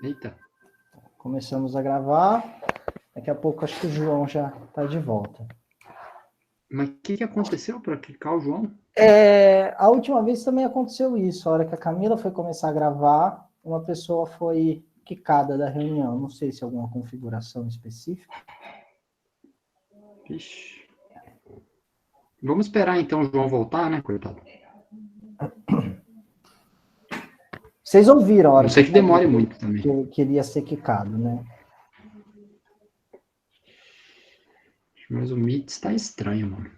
Eita. Começamos a gravar. Daqui a pouco acho que o João já está de volta. Mas o que aconteceu para clicar o João? A última vez também aconteceu isso. A hora que a Camila foi começar a gravar, uma pessoa foi quicada da reunião. Não sei se é alguma configuração específica. Ixi. Vamos esperar então o João voltar, né, coitado? Vocês ouviram a hora Não sei que eu falei demore muito também. que ele ia ser quicado, né? Mas o Meet está estranho, mano.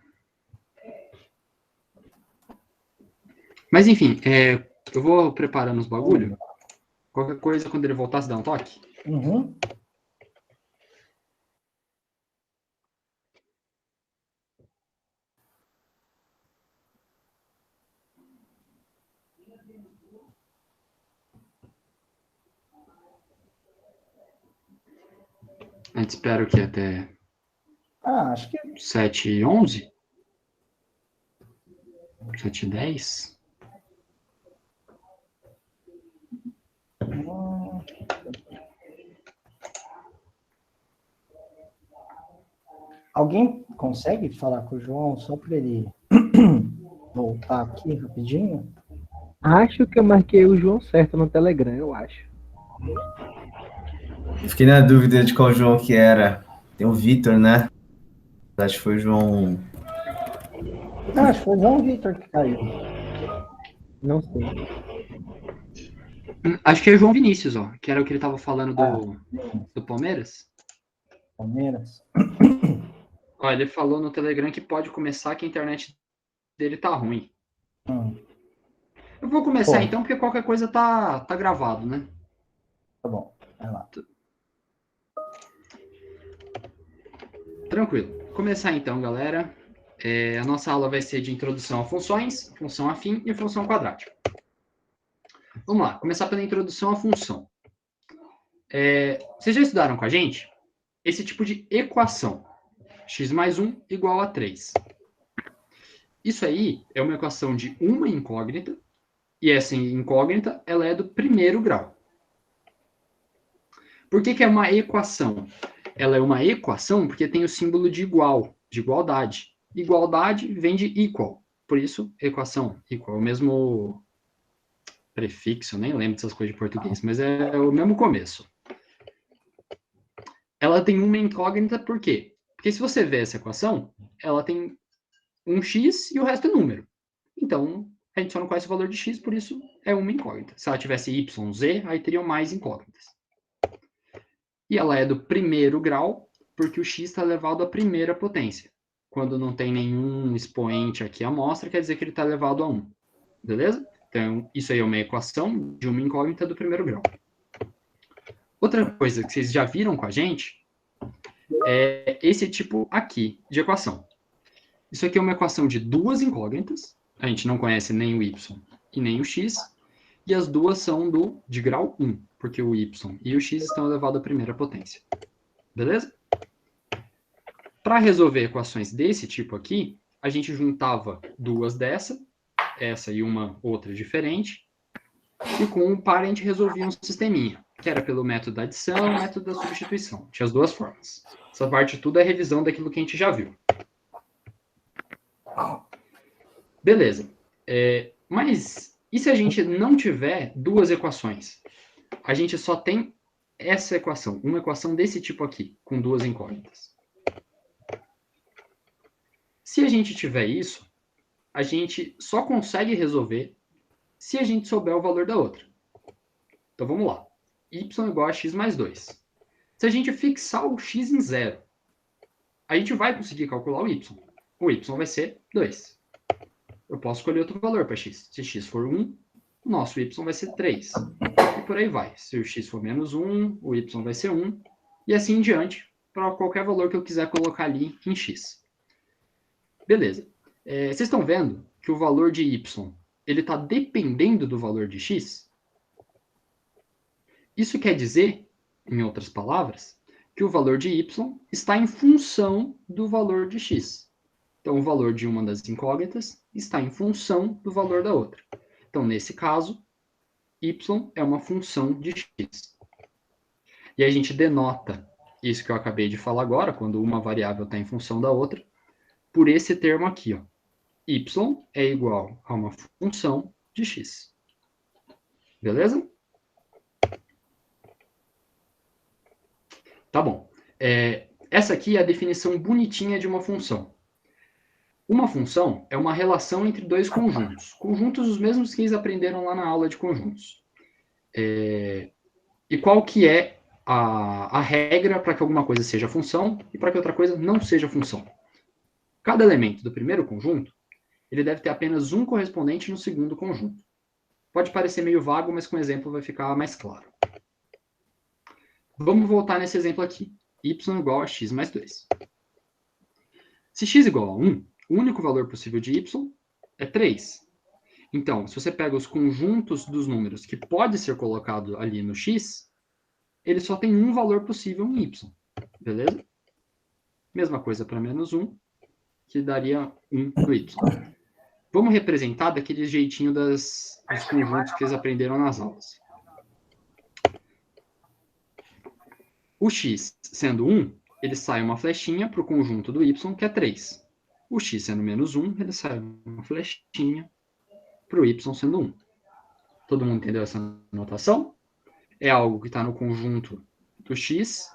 Mas enfim, eu vou preparando os bagulho. Qualquer coisa, quando ele voltar, você dá um toque? Uhum. A gente espera o quê? Até Acho que 7h11? 7h10? Alguém consegue falar com o João só para ele voltar aqui rapidinho? Acho que eu marquei o João certo no Telegram, eu acho. Eu fiquei na dúvida de qual João que era. Tem o Vitor, né? Acho que foi o João. Não, acho que foi o João Vitor que caiu. Não sei. Acho que é o João Vinícius, ó. Que era o que ele tava falando do Palmeiras. Palmeiras. Ó, ele falou no Telegram que pode começar que a internet dele tá ruim. Eu vou começar então, porque qualquer coisa tá gravado, né? Tá bom, vai lá. Tranquilo. Começar então, galera. A nossa aula vai ser de introdução a funções, função afim e função quadrática. Vamos lá, começar pela introdução à função. Vocês já estudaram com a gente esse tipo de equação. X mais 1 igual a 3. Isso aí é uma equação de uma incógnita, e essa incógnita ela é do primeiro grau. Por que é uma equação? Ela é uma equação porque tem o símbolo de igual, de igualdade. Igualdade vem de equal, por isso equação, equal, é o mesmo prefixo, nem lembro dessas coisas de português, mas é o mesmo começo. Ela tem uma incógnita por quê? Porque se você vê essa equação, ela tem um x e o resto é número. Então, a gente só não conhece o valor de x, por isso é uma incógnita. Se ela tivesse y, z, aí teriam mais incógnitas. E ela é do primeiro grau, porque o x está elevado à primeira potência. Quando não tem nenhum expoente aqui à mostra, quer dizer que ele está elevado a 1. Beleza? Então, isso aí é uma equação de uma incógnita do primeiro grau. Outra coisa que vocês já viram com a gente é esse tipo aqui de equação. Isso aqui é uma equação de duas incógnitas. A gente não conhece nem o y e nem o x. E as duas são de grau 1, porque o y e o x estão elevados à primeira potência. Beleza? Para resolver equações desse tipo aqui, a gente juntava duas dessa, essa e uma outra diferente, e com um par a gente resolvia um sisteminha, que era pelo método da adição e método da substituição. Tinha as duas formas. Essa parte tudo é revisão daquilo que a gente já viu. Beleza. Mas e se a gente não tiver duas equações? A gente só tem essa equação, uma equação desse tipo aqui, com duas incógnitas. Se a gente tiver isso, a gente só consegue resolver se a gente souber o valor da outra. Então vamos lá. Y igual a x mais 2. Se a gente fixar o x em 0, a gente vai conseguir calcular o y. O y vai ser 2. Eu posso escolher outro valor para x. Se x for 1, o nosso y vai ser 3. E por aí vai. Se o x for menos 1, o y vai ser 1. E assim em diante, para qualquer valor que eu quiser colocar ali em x. Beleza. Vocês estão vendo que o valor de y ele está dependendo do valor de x? Isso quer dizer, em outras palavras, que o valor de y está em função do valor de x. Então, o valor de uma das incógnitas está em função do valor da outra. Então, nesse caso, y é uma função de x. E a gente denota isso que eu acabei de falar agora, quando uma variável está em função da outra, por esse termo aqui, ó. Y é igual a uma função de x. Beleza? Tá bom. Essa aqui é a definição bonitinha de uma função. Uma função é uma relação entre dois conjuntos. Conjuntos os mesmos que eles aprenderam lá na aula de conjuntos. E qual que é a regra para que alguma coisa seja função e para que outra coisa não seja função? Cada elemento do primeiro conjunto, ele deve ter apenas um correspondente no segundo conjunto. Pode parecer meio vago, mas com o exemplo vai ficar mais claro. Vamos voltar nesse exemplo aqui. Y igual a x mais 2. Se x igual a 1, o único valor possível de y é 3. Então, se você pega os conjuntos dos números que pode ser colocado ali no x, ele só tem um valor possível em y. Beleza? Mesma coisa para menos 1, que daria 1 no y. Vamos representar daquele jeitinho dos conjuntos que eles aprenderam nas aulas. O x sendo 1, ele sai uma flechinha para o conjunto do y, que é 3. O x sendo menos 1, ele sai uma flechinha para o y sendo 1. Todo mundo entendeu essa notação? É algo que está no conjunto do x,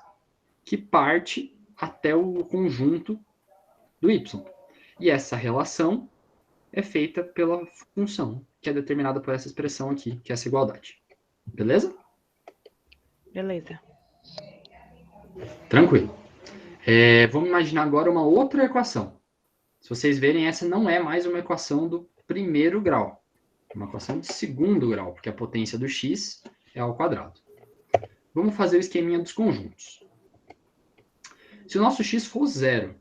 que parte até o conjunto do y. E essa relação é feita pela função, que é determinada por essa expressão aqui, que é essa igualdade. Beleza? Beleza. Tranquilo. Vamos imaginar agora uma outra equação. Se vocês verem, essa não é mais uma equação do primeiro grau. É uma equação de segundo grau, porque a potência do x é ao quadrado. Vamos fazer o esqueminha dos conjuntos. Se o nosso x for 0,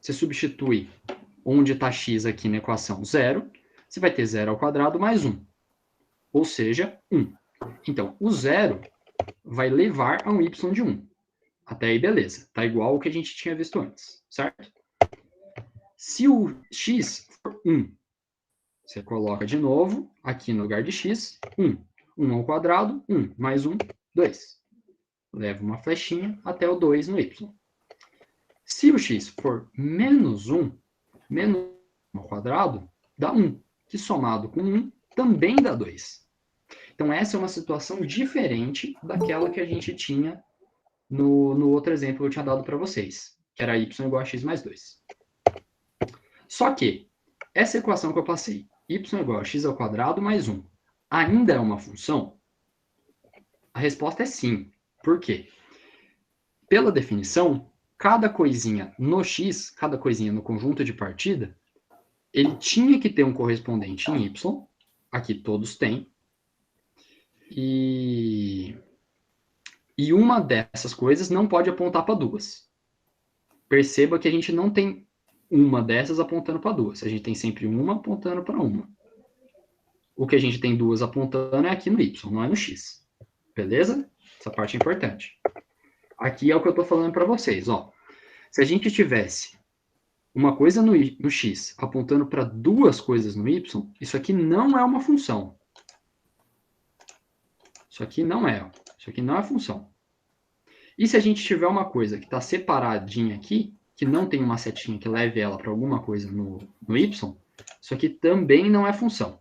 você substitui onde está x aqui na equação 0, você vai ter 0 ao quadrado mais 1. Ou seja, 1. Então, o 0 vai levar a um y de 1. Até aí, beleza. Está igual ao que a gente tinha visto antes, certo? Se o x for 1, você coloca de novo, aqui no lugar de x, 1. 1 ao quadrado, 1. Mais 1, 2. Leva uma flechinha até o 2 no y. Se o x for menos 1, menos 1 ao quadrado, dá 1. Que somado com 1, também dá 2. Então, essa é uma situação diferente daquela que a gente tinha no outro exemplo que eu tinha dado para vocês, que era y igual a x mais 2. Só que, essa equação que eu passei, y igual a x ao quadrado mais 1, ainda é uma função? A resposta é sim. Por quê? Pela definição, cada coisinha no x, cada coisinha no conjunto de partida, ele tinha que ter um correspondente em y, aqui todos têm, e uma dessas coisas não pode apontar para duas. Perceba que a gente não tem uma dessas apontando para duas. A gente tem sempre uma apontando para uma. O que a gente tem duas apontando é aqui no y, não é no x. Beleza? Essa parte é importante. Aqui é o que eu estou falando para vocês. Ó. Se a gente tivesse uma coisa no x apontando para duas coisas no y, isso aqui não é uma função. Isso aqui não é. Isso aqui não é função. E se a gente tiver uma coisa que está separadinha aqui, que não tem uma setinha que leve ela para alguma coisa no y, isso aqui também não é função.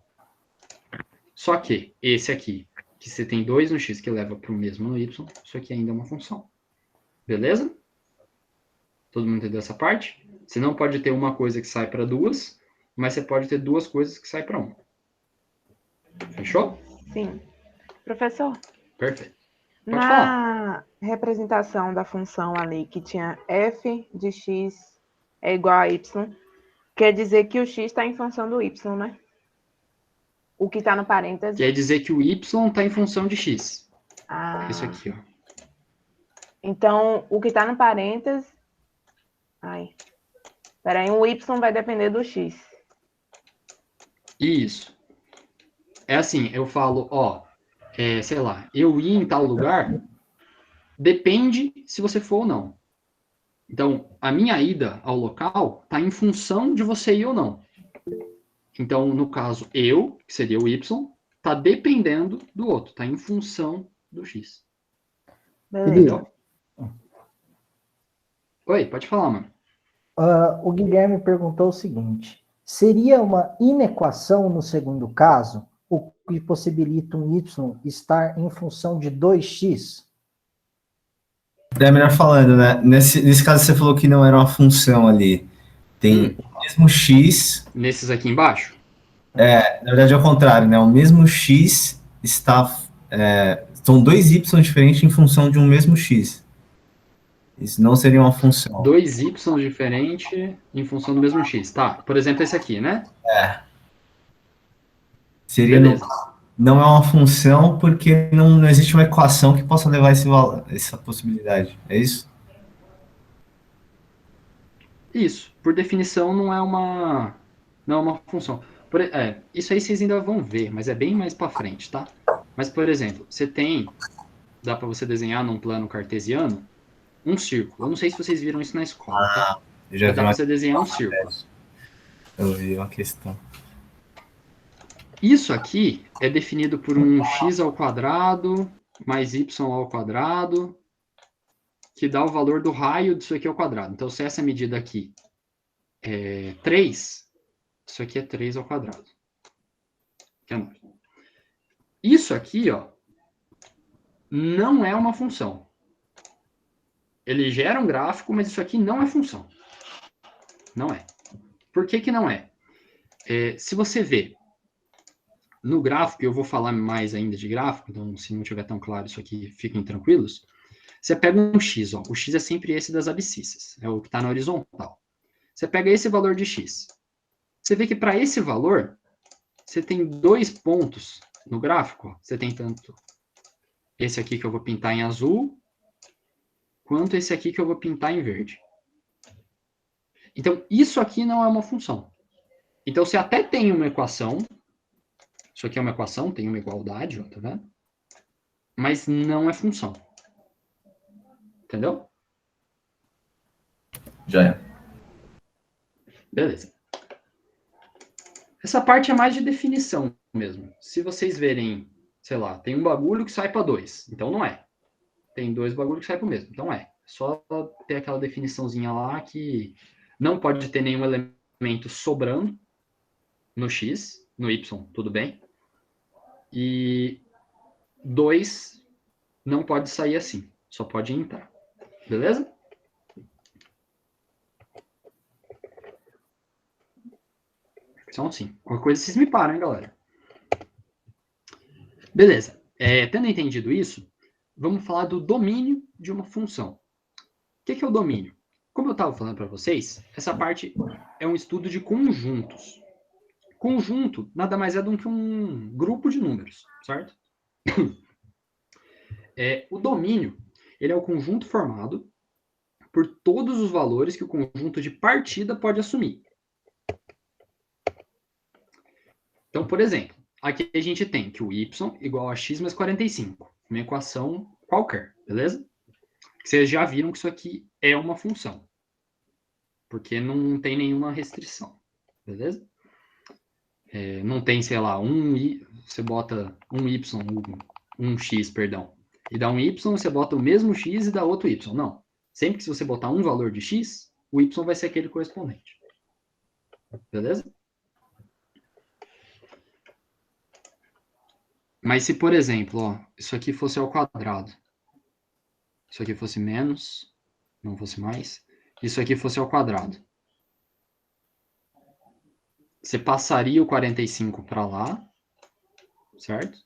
Só que esse aqui, que você tem 2 no x que leva para o mesmo no y, isso aqui ainda é uma função. Beleza? Todo mundo entendeu essa parte? Você não pode ter uma coisa que sai para duas, mas você pode ter duas coisas que saem para uma. Fechou? Sim. Professor, Perfeito. Pode na falar. representação da função ali, que tinha f de x é igual a y, quer dizer que o x está em função do y, né? O que está no parênteses. Quer dizer que o y está em função de x. Ah, Isso aqui, ó. então, o que está no parênteses... Peraí, o y vai depender do x. Isso. É assim, eu falo, ó, sei lá, eu ir em tal lugar, depende se você for ou não. Então, a minha ida ao local está em função de você ir ou não. Então, no caso, eu, que seria o y, está dependendo do outro, está em função do x. Beleza. Entendeu? Oi, pode falar, mano. O Guilherme perguntou o seguinte: seria uma inequação no segundo caso, o que possibilita um y estar em função de 2x? É melhor falando, né? Nesse caso você falou que não era uma função ali. Tem o mesmo x. Nesses aqui embaixo? Na verdade é o contrário, né? O mesmo x está. São dois y diferentes em função de um mesmo x. Isso não seria uma função. Dois y diferentes em função do mesmo x. Tá, por exemplo, esse aqui, né? Seria Beleza. não é uma função porque não existe uma equação que possa levar essa possibilidade. É isso? Isso, por definição, não é uma função. Isso aí vocês ainda vão ver, mas é bem mais para frente, tá? Mas, por exemplo, dá para você desenhar num plano cartesiano um círculo. Eu não sei se vocês viram isso na escola, tá? Eu já Mas vi dá para você desenhar um círculo. Eu vi uma questão. Isso aqui é definido por um x ao quadrado mais y ao quadrado, que dá o valor do raio disso aqui ao quadrado. Então, se essa medida aqui é 3, isso aqui é 3 ao quadrado. Que é 9. Isso aqui, ó, não é uma função. Ele gera um gráfico, mas isso aqui não é função. Não é. Por que que não é? Se você vê no gráfico, eu vou falar mais ainda de gráfico, então se não estiver tão claro isso aqui, fiquem tranquilos. Você pega um x, ó, o x é sempre esse das abscissas, é o que está na horizontal. Você pega esse valor de x. Você vê que para esse valor, você tem 2 pontos no gráfico. Ó. Você tem tanto esse aqui que eu vou pintar em azul, quanto esse aqui que eu vou pintar em verde. Então, isso aqui não é uma função. Então, você até tem uma equação. Isso aqui é uma equação, tem uma igualdade, ó, tá vendo? Mas não é função. Entendeu? Já é. Beleza. Essa parte é mais de definição mesmo. Se vocês verem, sei lá, tem um bagulho que sai para 2, então não é. Tem 2 bagulhos que sai para o mesmo, então é. Só ter aquela definiçãozinha lá que não pode ter nenhum elemento sobrando no x, no y, tudo bem. E 2 não pode sair assim, só pode entrar. Beleza? Então, assim, qualquer coisa vocês me param, hein, galera? Beleza. Tendo entendido isso, vamos falar do domínio de uma função. O que é o domínio? Como eu estava falando para vocês, essa parte é um estudo de conjuntos. Conjunto nada mais é do que um grupo de números, certo? O domínio, ele é o conjunto formado por todos os valores que o conjunto de partida pode assumir. Então, por exemplo, aqui a gente tem que o y igual a x mais 45, uma equação qualquer, beleza? Vocês já viram que isso aqui é uma função, porque não tem nenhuma restrição, beleza? Não tem, sei lá, você bota um x, perdão, e dá um y, você bota o mesmo x e dá outro y. Não. Sempre que se você botar um valor de x, o y vai ser aquele correspondente. Beleza? Mas se, por exemplo, ó, isso aqui fosse ao quadrado, isso aqui fosse menos, não fosse mais, isso aqui fosse ao quadrado. Você passaria o 45 para lá, certo?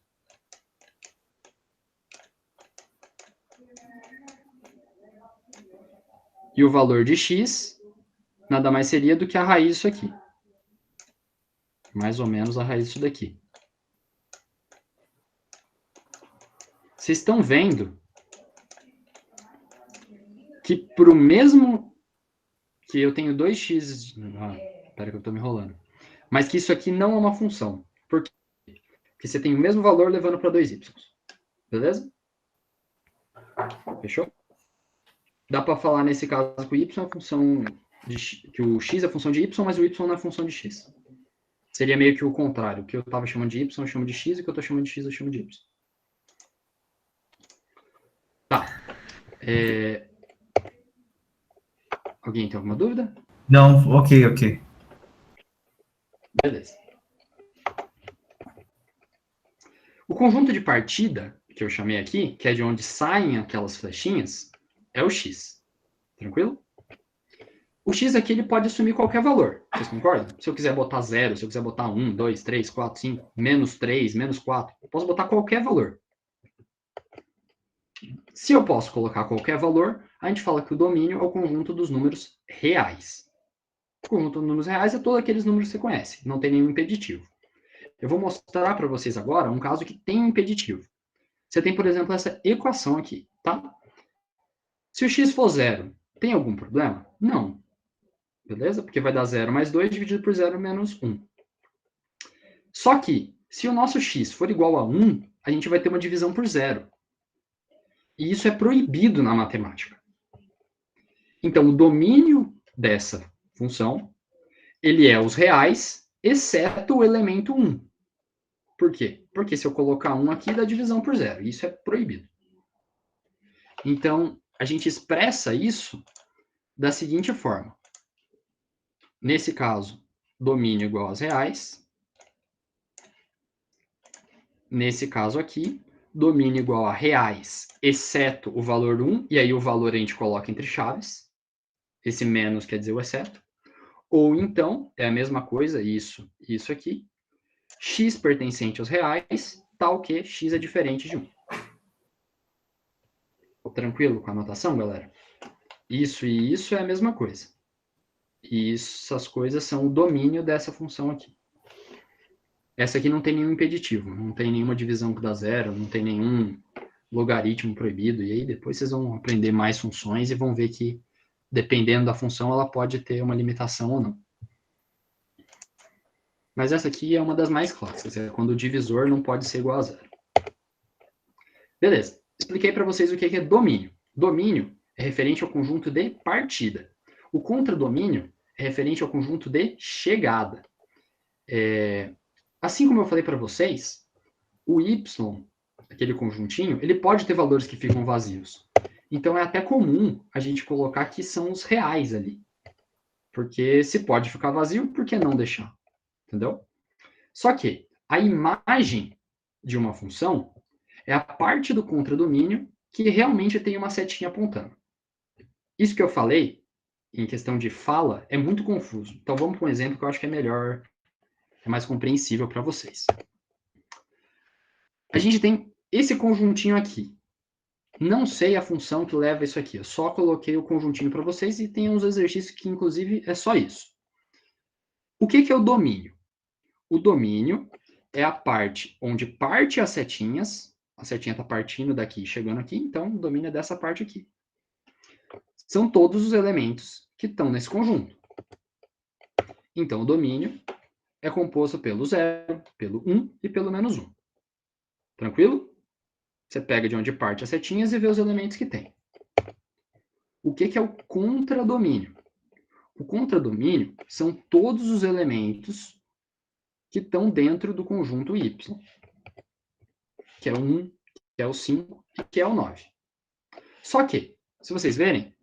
E o valor de x nada mais seria do que a raiz disso aqui. Mais ou menos a raiz disso daqui. Vocês estão vendo que para o mesmo... que eu tenho 2x... Espera que eu estou me enrolando. Mas que isso aqui não é uma função. Por quê? Porque você tem o mesmo valor levando para 2y. Beleza? Fechou? Dá para falar nesse caso que o y é a função que o x é a função de y, mas o y não é a função de x. Seria meio que o contrário. O que eu estava chamando de y, eu chamo de x, e o que eu estou chamando de x, eu chamo de y. Tá. Alguém tem alguma dúvida? Não, ok. Beleza. O conjunto de partida, que eu chamei aqui, que é de onde saem aquelas flechinhas, é o x. Tranquilo? O x aqui ele pode assumir qualquer valor. Vocês concordam? Se eu quiser botar 0, se eu quiser botar 1, 2, 3, 4, 5, menos 3, menos 4, eu posso botar qualquer valor. Se eu posso colocar qualquer valor, a gente fala que o domínio é o conjunto dos números reais. O conjunto dos números reais é todos aqueles números que você conhece, não tem nenhum impeditivo. Eu vou mostrar para vocês agora um caso que tem um impeditivo. Você tem, por exemplo, essa equação aqui, tá? Se o x for 0, tem algum problema? Não. Beleza? Porque vai dar 0 mais 2 dividido por 0 menos 1. Só que, se o nosso x for igual a 1, a gente vai ter uma divisão por 0. E isso é proibido na matemática. Então, o domínio dessa função, ele é os reais, exceto o elemento 1. Por quê? Porque se eu colocar 1 aqui, dá divisão por 0. Isso é proibido. Então, a gente expressa isso da seguinte forma. Nesse caso, domínio igual aos reais. Nesse caso aqui, domínio igual a reais, exceto o valor 1, e aí o valor a gente coloca entre chaves. Esse menos quer dizer o exceto. Ou então, é a mesma coisa, isso aqui. X pertencente aos reais, tal que x é diferente de 1. Tranquilo com a anotação, galera? Isso e isso é a mesma coisa. E essas coisas são o domínio dessa função aqui. Essa aqui não tem nenhum impeditivo, não tem nenhuma divisão que dá 0, não tem nenhum logaritmo proibido. E aí depois vocês vão aprender mais funções e vão ver que, dependendo da função, ela pode ter uma limitação ou não. Mas essa aqui é uma das mais clássicas, é quando o divisor não pode ser igual a 0. Beleza, expliquei para vocês o que é domínio. Domínio é referente ao conjunto de partida. O contradomínio é referente ao conjunto de chegada. Assim como eu falei para vocês, o y, aquele conjuntinho, ele pode ter valores que ficam vazios. Então é até comum a gente colocar que são os reais ali. Porque se pode ficar vazio, por que não deixar? Entendeu? Só que a imagem de uma função é a parte do contradomínio que realmente tem uma setinha apontando. Isso que eu falei, em questão de fala, é muito confuso. Então vamos para um exemplo que eu acho que é melhor, é mais compreensível para vocês. A gente tem esse conjuntinho aqui. Não sei a função que leva isso aqui. Eu só coloquei o conjuntinho para vocês e tem uns exercícios que, inclusive, é só isso. O que é o domínio? O domínio é a parte onde parte as setinhas. A setinha está partindo daqui e chegando aqui, então o domínio é dessa parte aqui. São todos os elementos que estão nesse conjunto. Então, o domínio é composto pelo 0, pelo 1 e pelo menos 1. Tranquilo? Você pega de onde parte as setinhas e vê os elementos que tem. O que é o contradomínio? O contradomínio são todos os elementos que estão dentro do conjunto Y, que é o 1, que é o 5 e que é o 9. Só que, se vocês verem,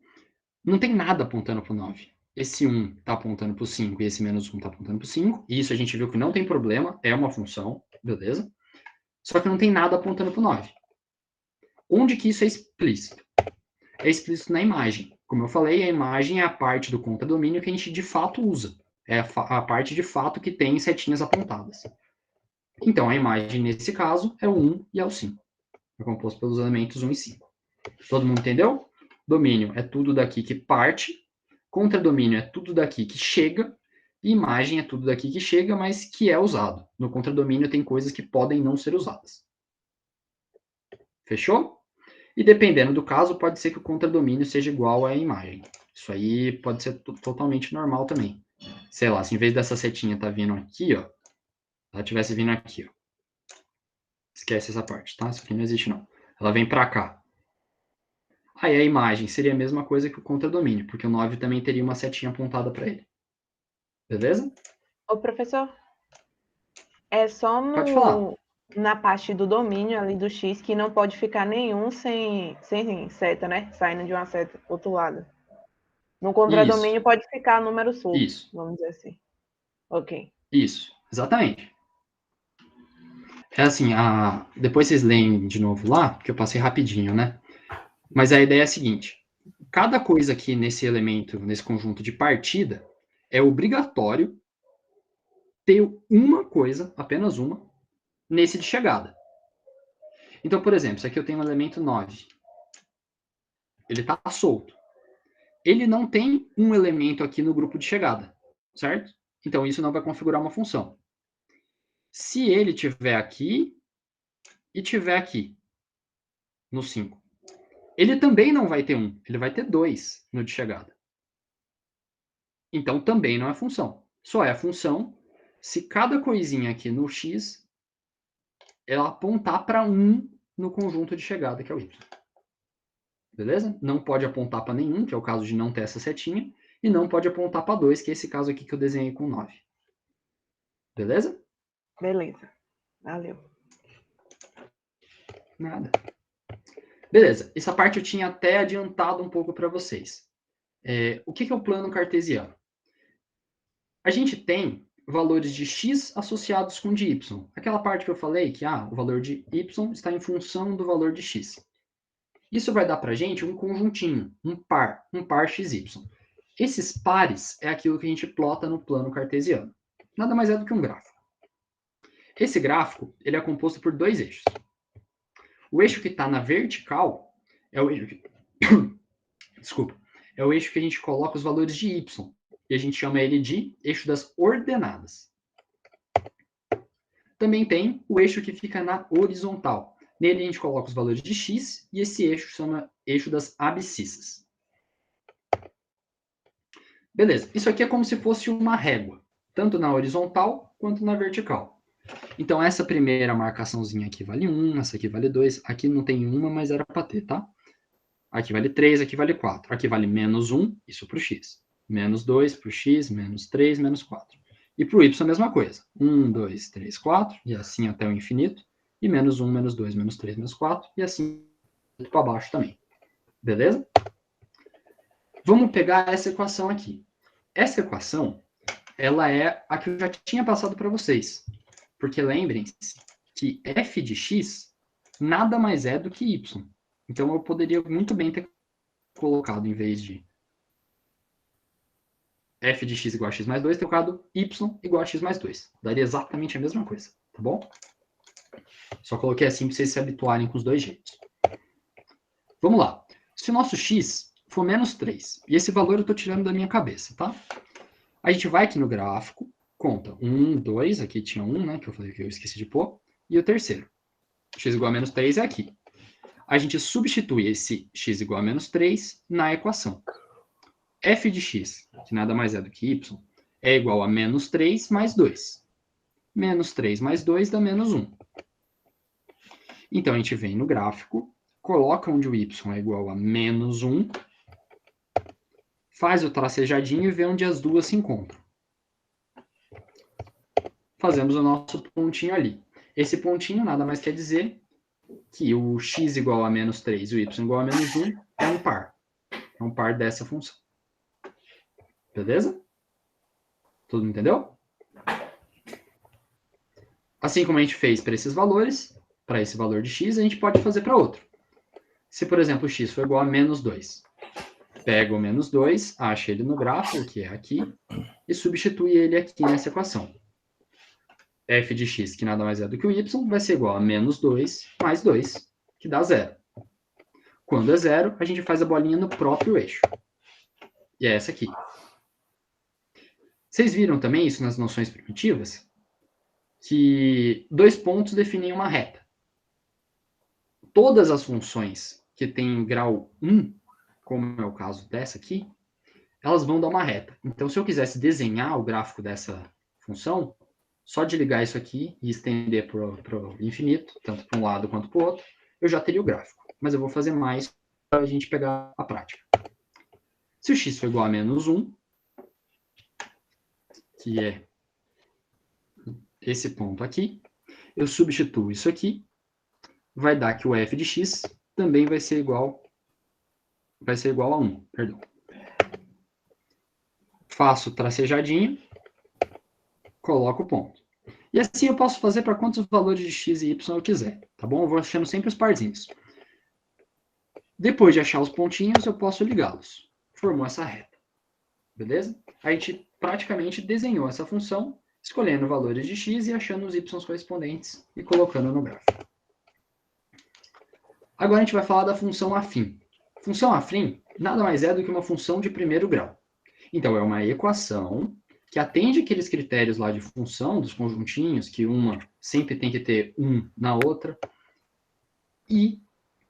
não tem nada apontando para o 9. Esse 1 está apontando para o 5 e esse menos 1 está apontando para o 5. E isso a gente viu que não tem problema, é uma função, beleza? Só que não tem nada apontando para o 9. Onde que isso é explícito? É explícito na imagem. Como eu falei, a imagem é a parte do contradomínio que a gente de fato usa. É a parte de fato que tem setinhas apontadas. Então, a imagem, nesse caso, é o 1 e é o 5. É composto pelos elementos 1 e 5. Todo mundo entendeu? Domínio é tudo daqui que parte, contradomínio é tudo daqui que chega, e imagem é tudo daqui que chega, mas que é usado. No contradomínio tem coisas que podem não ser usadas. Fechou? E dependendo do caso, pode ser que o contradomínio seja igual à imagem. Isso aí pode ser totalmente normal também. Sei lá, se em vez dessa setinha estar vindo aqui, ó, ela estivesse vindo aqui, ó. Esquece essa parte, tá? Isso aqui não existe, não. Ela vem para cá. Aí a imagem seria a mesma coisa que o contradomínio, porque o 9 também teria uma setinha apontada para ele. Beleza? Ô, professor, é só Pode falar. na parte do domínio ali do X, que não pode ficar nenhum sem seta, né? Saindo de uma seta pro outro lado. No contradomínio pode ficar número solto, Isso. vamos dizer assim. Ok. Isso, exatamente. É assim, depois vocês leem de novo lá, que eu passei rapidinho, né? Mas a ideia é a seguinte: cada coisa aqui nesse elemento, nesse conjunto de partida, é obrigatório ter uma coisa, apenas uma, nesse de chegada. Então, por exemplo, isso aqui eu tenho um elemento 9. Ele está solto. Ele não tem um elemento aqui no grupo de chegada, certo? Então, isso não vai configurar uma função. Se ele tiver aqui e tiver aqui, no 5, ele também não vai ter 1, ele vai ter 2 no de chegada. Então, também não é função. Só é função se cada coisinha aqui no x ela apontar para 1 no conjunto de chegada, que é o y. Beleza? Não pode apontar para nenhum, que é o caso de não ter essa setinha, e não pode apontar para 2, que é esse caso aqui que eu desenhei com 9. Beleza? Beleza. Valeu. Nada. Beleza. Essa parte eu tinha até adiantado um pouco para vocês. O que é o plano cartesiano? A gente tem valores de x associados com de y. Aquela parte que eu falei que o valor de y está em função do valor de x. Isso vai dar para a gente um conjuntinho, um par xy. Esses pares é aquilo que a gente plota no plano cartesiano. Nada mais é do que um gráfico. Esse gráfico ele é composto por dois eixos. O eixo que está na vertical é o eixo que... Desculpa. É o eixo que a gente coloca os valores de y. E a gente chama ele de eixo das ordenadas. Também tem o eixo que fica na horizontal. Nele a gente coloca os valores de x e esse eixo chama eixo das abscissas. Beleza, isso aqui é como se fosse uma régua, tanto na horizontal quanto na vertical. Então essa primeira marcaçãozinha aqui vale 1, essa aqui vale 2, aqui não tem uma, mas era para ter, tá? Aqui vale 3, aqui vale 4, aqui vale menos 1, isso para o x. Menos 2 para o x, menos 3, menos 4. E para o y a mesma coisa. 1, 2, 3, 4, e assim até o infinito. E menos 1, menos 2, menos 3, menos 4, e assim para baixo também. Beleza? Vamos pegar essa equação aqui. Essa equação, ela é a que eu já tinha passado para vocês. Porque lembrem-se que f de x nada mais é do que y. Então eu poderia muito bem ter colocado, em vez de f de x igual a x mais 2, ter colocado y igual a x mais 2. Daria exatamente a mesma coisa, tá bom? Só coloquei assim para vocês se habituarem com os dois jeitos. Vamos lá. Se o nosso x for menos 3, e esse valor eu estou tirando da minha cabeça, tá? A gente vai aqui no gráfico, conta 1, 2, aqui tinha 1, né, que eu falei que eu esqueci de pôr, e o terceiro. X igual a menos 3 é aqui. A gente substitui esse x igual a menos 3 na equação. F de x, que nada mais é do que y, é igual a menos 3 mais 2. Menos 3 mais 2 dá menos 1. Então, a gente vem no gráfico, coloca onde o y é igual a menos 1, faz o tracejadinho e vê onde as duas se encontram. Fazemos o nosso pontinho ali. Esse pontinho nada mais quer dizer que o x igual a menos 3 e o y igual a menos 1 é um par. É um par dessa função. Beleza? Todo mundo entendeu? Assim como a gente fez para esses valores, para esse valor de x, a gente pode fazer para outro. Se, por exemplo, o x for igual a menos 2, pega o menos 2, acha ele no gráfico, que é aqui, e substitui ele aqui nessa equação. F de x, que nada mais é do que o y, vai ser igual a menos 2 mais 2, que dá 0. Quando é 0, a gente faz a bolinha no próprio eixo. E é essa aqui. Vocês viram também isso nas noções primitivas? Que dois pontos definem uma reta. Todas as funções que têm grau 1, como é o caso dessa aqui, elas vão dar uma reta. Então, se eu quisesse desenhar o gráfico dessa função, só de ligar isso aqui e estender para o infinito, tanto para um lado quanto para o outro, eu já teria o gráfico. Mas eu vou fazer mais para a gente pegar a prática. Se o x for igual a menos 1, que é esse ponto aqui, Eu substituo isso aqui, vai dar que o f de x também vai ser igual a 1, perdão. Faço tracejadinho, coloco o ponto. E assim eu posso fazer para quantos valores de x e y eu quiser, tá bom? Eu vou achando sempre os parzinhos. Depois de achar os pontinhos, eu posso ligá-los. Formou essa reta. Beleza? A gente praticamente desenhou essa função, escolhendo valores de x e achando os y correspondentes e colocando no gráfico. Agora a gente vai falar da função afim. Função afim nada mais é do que uma função de primeiro grau. Então, é uma equação que atende aqueles critérios lá de função, dos conjuntinhos, que uma sempre tem que ter um na outra, e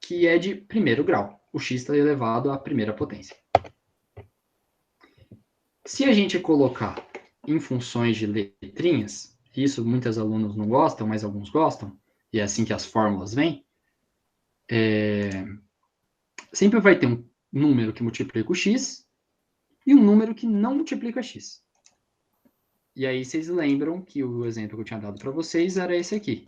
que é de primeiro grau. O x está elevado à primeira potência. Se a gente colocar em funções de letrinhas, isso muitos alunos não gostam, mas alguns gostam, e é assim que as fórmulas vêm, sempre vai ter um número que multiplica o x e um número que não multiplica x. E aí vocês lembram que o exemplo que eu tinha dado para vocês era esse aqui.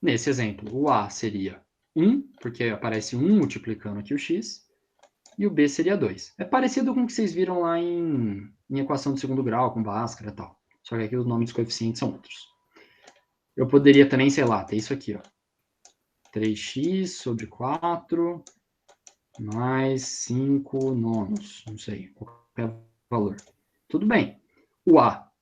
Nesse exemplo, o A seria 1, porque aparece 1 multiplicando aqui o x, e o B seria 2. É parecido com o que vocês viram lá em equação de segundo grau, com Bhaskara e tal. Só que aqui os nomes dos coeficientes são outros. Eu poderia também, sei lá, ter isso aqui, ó. 3x sobre 4 mais 5 nonos. Não sei, qualquer valor. Tudo bem. O A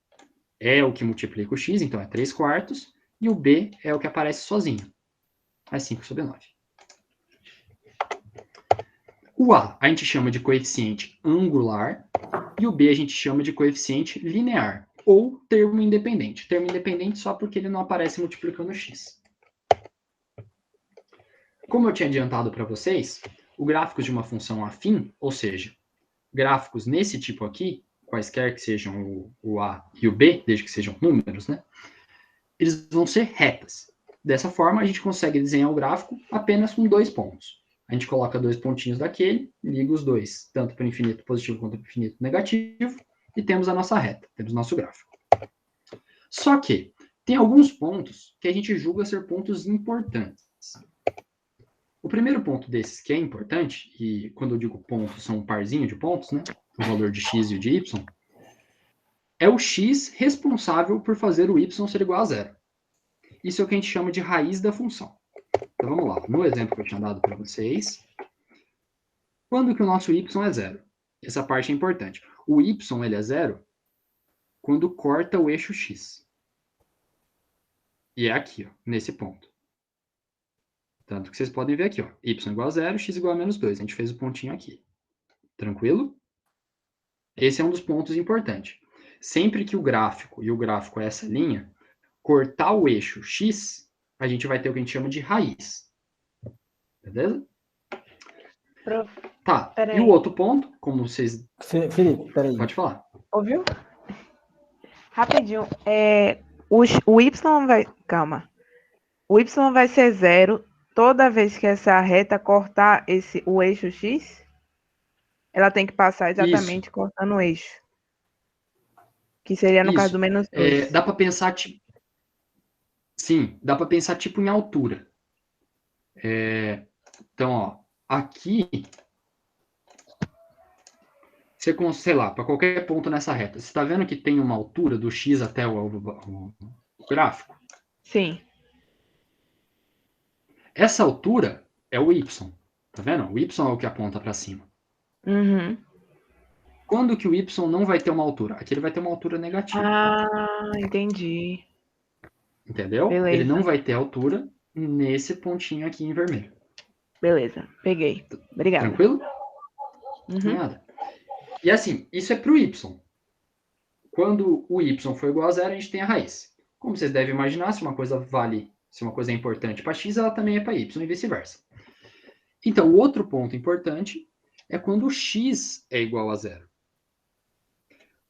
é o que multiplica o x, então é 3 quartos. E o B é o que aparece sozinho. É 5 sobre 9. O A a gente chama de coeficiente angular e o B a gente chama de coeficiente linear ou termo independente. Termo independente só porque ele não aparece multiplicando x. Como eu tinha adiantado para vocês, o gráfico de uma função afim, ou seja, gráficos nesse tipo aqui, quaisquer que sejam o A e o B, desde que sejam números, né? Eles vão ser retas. Dessa forma, a gente consegue desenhar o gráfico apenas com 2 pontos. A gente coloca 2 pontinhos daquele, liga os dois, tanto para o infinito positivo quanto para o infinito negativo, e temos a nossa reta, temos o nosso gráfico. Só que tem alguns pontos que a gente julga ser pontos importantes. O primeiro ponto desses que é importante, e quando eu digo ponto, são um parzinho de pontos, né? O valor de x e o de y, é o x responsável por fazer o y ser igual a zero. Isso é o que a gente chama de raiz da função. Então vamos lá, no exemplo que eu tinha dado para vocês, quando que o nosso y é zero? Essa parte é importante. O y ele é zero quando corta o eixo x. E é aqui, ó, nesse ponto. Tanto que vocês podem ver aqui, ó, y igual a zero, x igual a menos 2. A gente fez o pontinho aqui. Tranquilo? Esse é um dos pontos importantes. Sempre que o gráfico, e o gráfico é essa linha, cortar o eixo x, a gente vai ter o que a gente chama de raiz. Beleza? Tá, e o outro ponto, como vocês... Felipe, peraí. Pode falar. Ouviu? Rapidinho. O y vai... Calma. O y vai ser zero toda vez que essa reta cortar o eixo x? Ela tem que passar exatamente cortando o eixo. Que seria no caso do menos 2. Dá para pensar, tipo... Sim, dá para pensar tipo em altura. Então, ó, aqui... Você, sei lá, para qualquer ponto nessa reta, você está vendo que tem uma altura do x até o gráfico? Sim. Essa altura é o y, tá vendo? O y é o que aponta para cima. Uhum. Quando que o y não vai ter uma altura? Aqui ele vai ter uma altura negativa. Ah, entendi. Entendeu? Beleza. Ele não vai ter altura nesse pontinho aqui em vermelho. Beleza, peguei. Obrigada. Tranquilo? Uhum. Nada. E assim, isso é para o y. Quando o y for igual a zero, a gente tem a raiz. Como vocês devem imaginar, se uma coisa vale, se uma coisa é importante para x, ela também é para y e vice-versa. Então, o outro ponto importante é quando o x é igual a zero.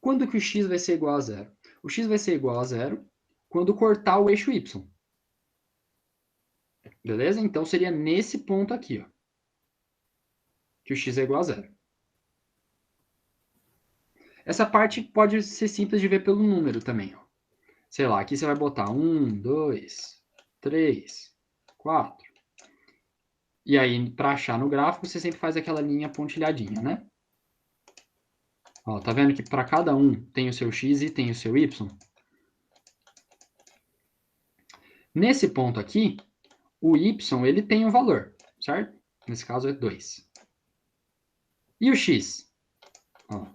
Quando que o x vai ser igual a zero? O x vai ser igual a zero quando cortar o eixo y. Beleza? Então, seria nesse ponto aqui, ó, que o x é igual a zero. Essa parte pode ser simples de ver pelo número também, ó. sei lá, aqui você vai botar 1, 2, 3, 4. E aí, para achar no gráfico, você sempre faz aquela linha pontilhadinha, né? Ó, tá vendo que para cada um tem o seu x e tem o seu y? Nesse ponto aqui, o y ele tem um valor, certo? Nesse caso é 2. E o x? Ó,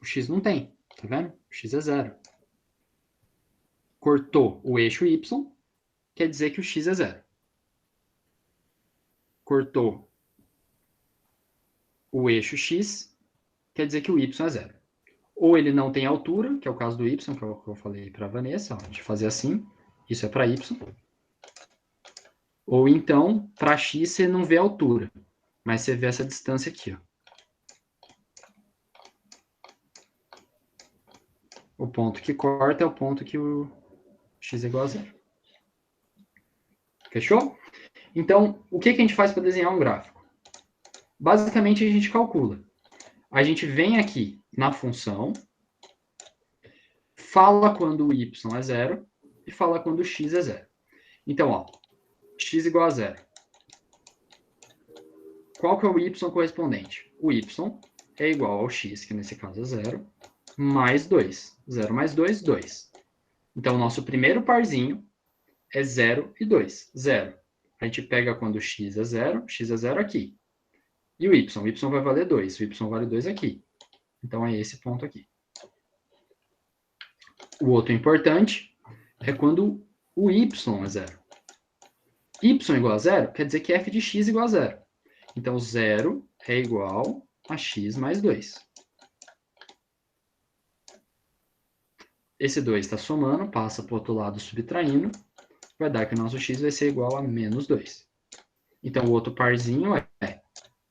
o x não tem, tá vendo? O x é 0. Cortou o eixo y, quer dizer que o x é 0. Cortou o eixo x, quer dizer que o y é 0. Ou ele não tem altura, que é o caso do y, que eu falei para a Vanessa, ó, a gente fazer assim, isso é para y. Ou então, para x você não vê a altura, mas você vê essa distância aqui. Ó. O ponto que corta é o ponto que o x é igual a 0. Fechou? Então, o que a gente faz para desenhar um gráfico? Basicamente, a gente calcula. A gente vem aqui na função, fala quando o y é 0 e fala quando o x é 0. Então, ó, x igual a 0. Qual que é o y correspondente? O y é igual ao x, que nesse caso é 0, mais 2. 0 mais 2, 2. Então, o nosso primeiro parzinho é 0 e 2. 0. A gente pega quando x é 0 aqui. E o y vai valer 2. O y vale 2 aqui. Então, é esse ponto aqui. O outro importante é quando o y é 0. Y igual a 0 quer dizer que f de x igual a 0. Então, 0 é igual a x mais 2. Esse 2 está somando, passa para o outro lado subtraindo, vai dar que o nosso x vai ser igual a menos 2. Então, o outro parzinho é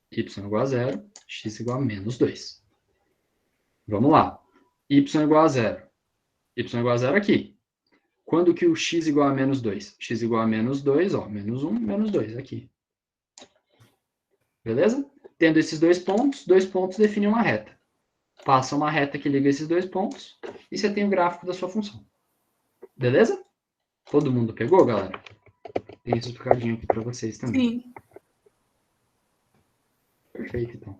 y igual a 0, x igual a menos 2. Vamos lá. Y igual a 0. Y igual a 0 aqui. Quando que o x igual a menos 2? X igual a menos 2, ó, menos 1, menos 2, aqui. Beleza? Tendo esses dois pontos definem uma reta. Passa uma reta que liga esses dois pontos e você tem o gráfico da sua função. Beleza? Todo mundo pegou, galera? Tem isso explicadinho aqui para vocês também. Sim. Perfeito, então.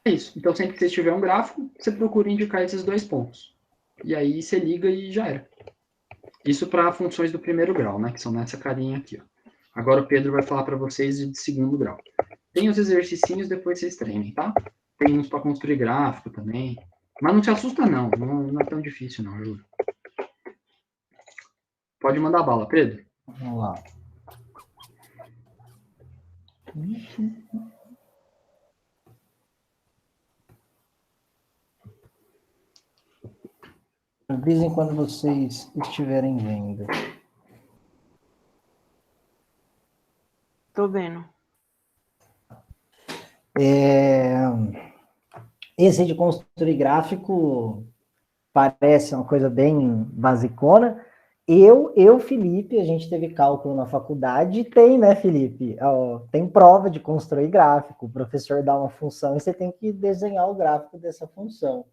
É isso. Então, sempre que você tiver um gráfico, você procura indicar esses dois pontos. E aí você liga e já era. Isso para funções do primeiro grau, né? Que são nessa carinha aqui, ó. Agora o Pedro vai falar para vocês de segundo grau. Tem os exercicinhos, depois vocês treinem, tá? Tem uns para construir gráfico também. Mas não se assusta, não. Não é tão difícil, não, eu juro. Pode mandar bala, Pedro. Vamos lá. Avisem quando vocês estiverem vendo. Tô vendo. Esse de construir gráfico parece uma coisa bem basicona. Felipe, a gente teve cálculo na faculdade e tem, né, Felipe? Tem prova de construir gráfico. O professor dá uma função e você tem que desenhar o gráfico dessa função.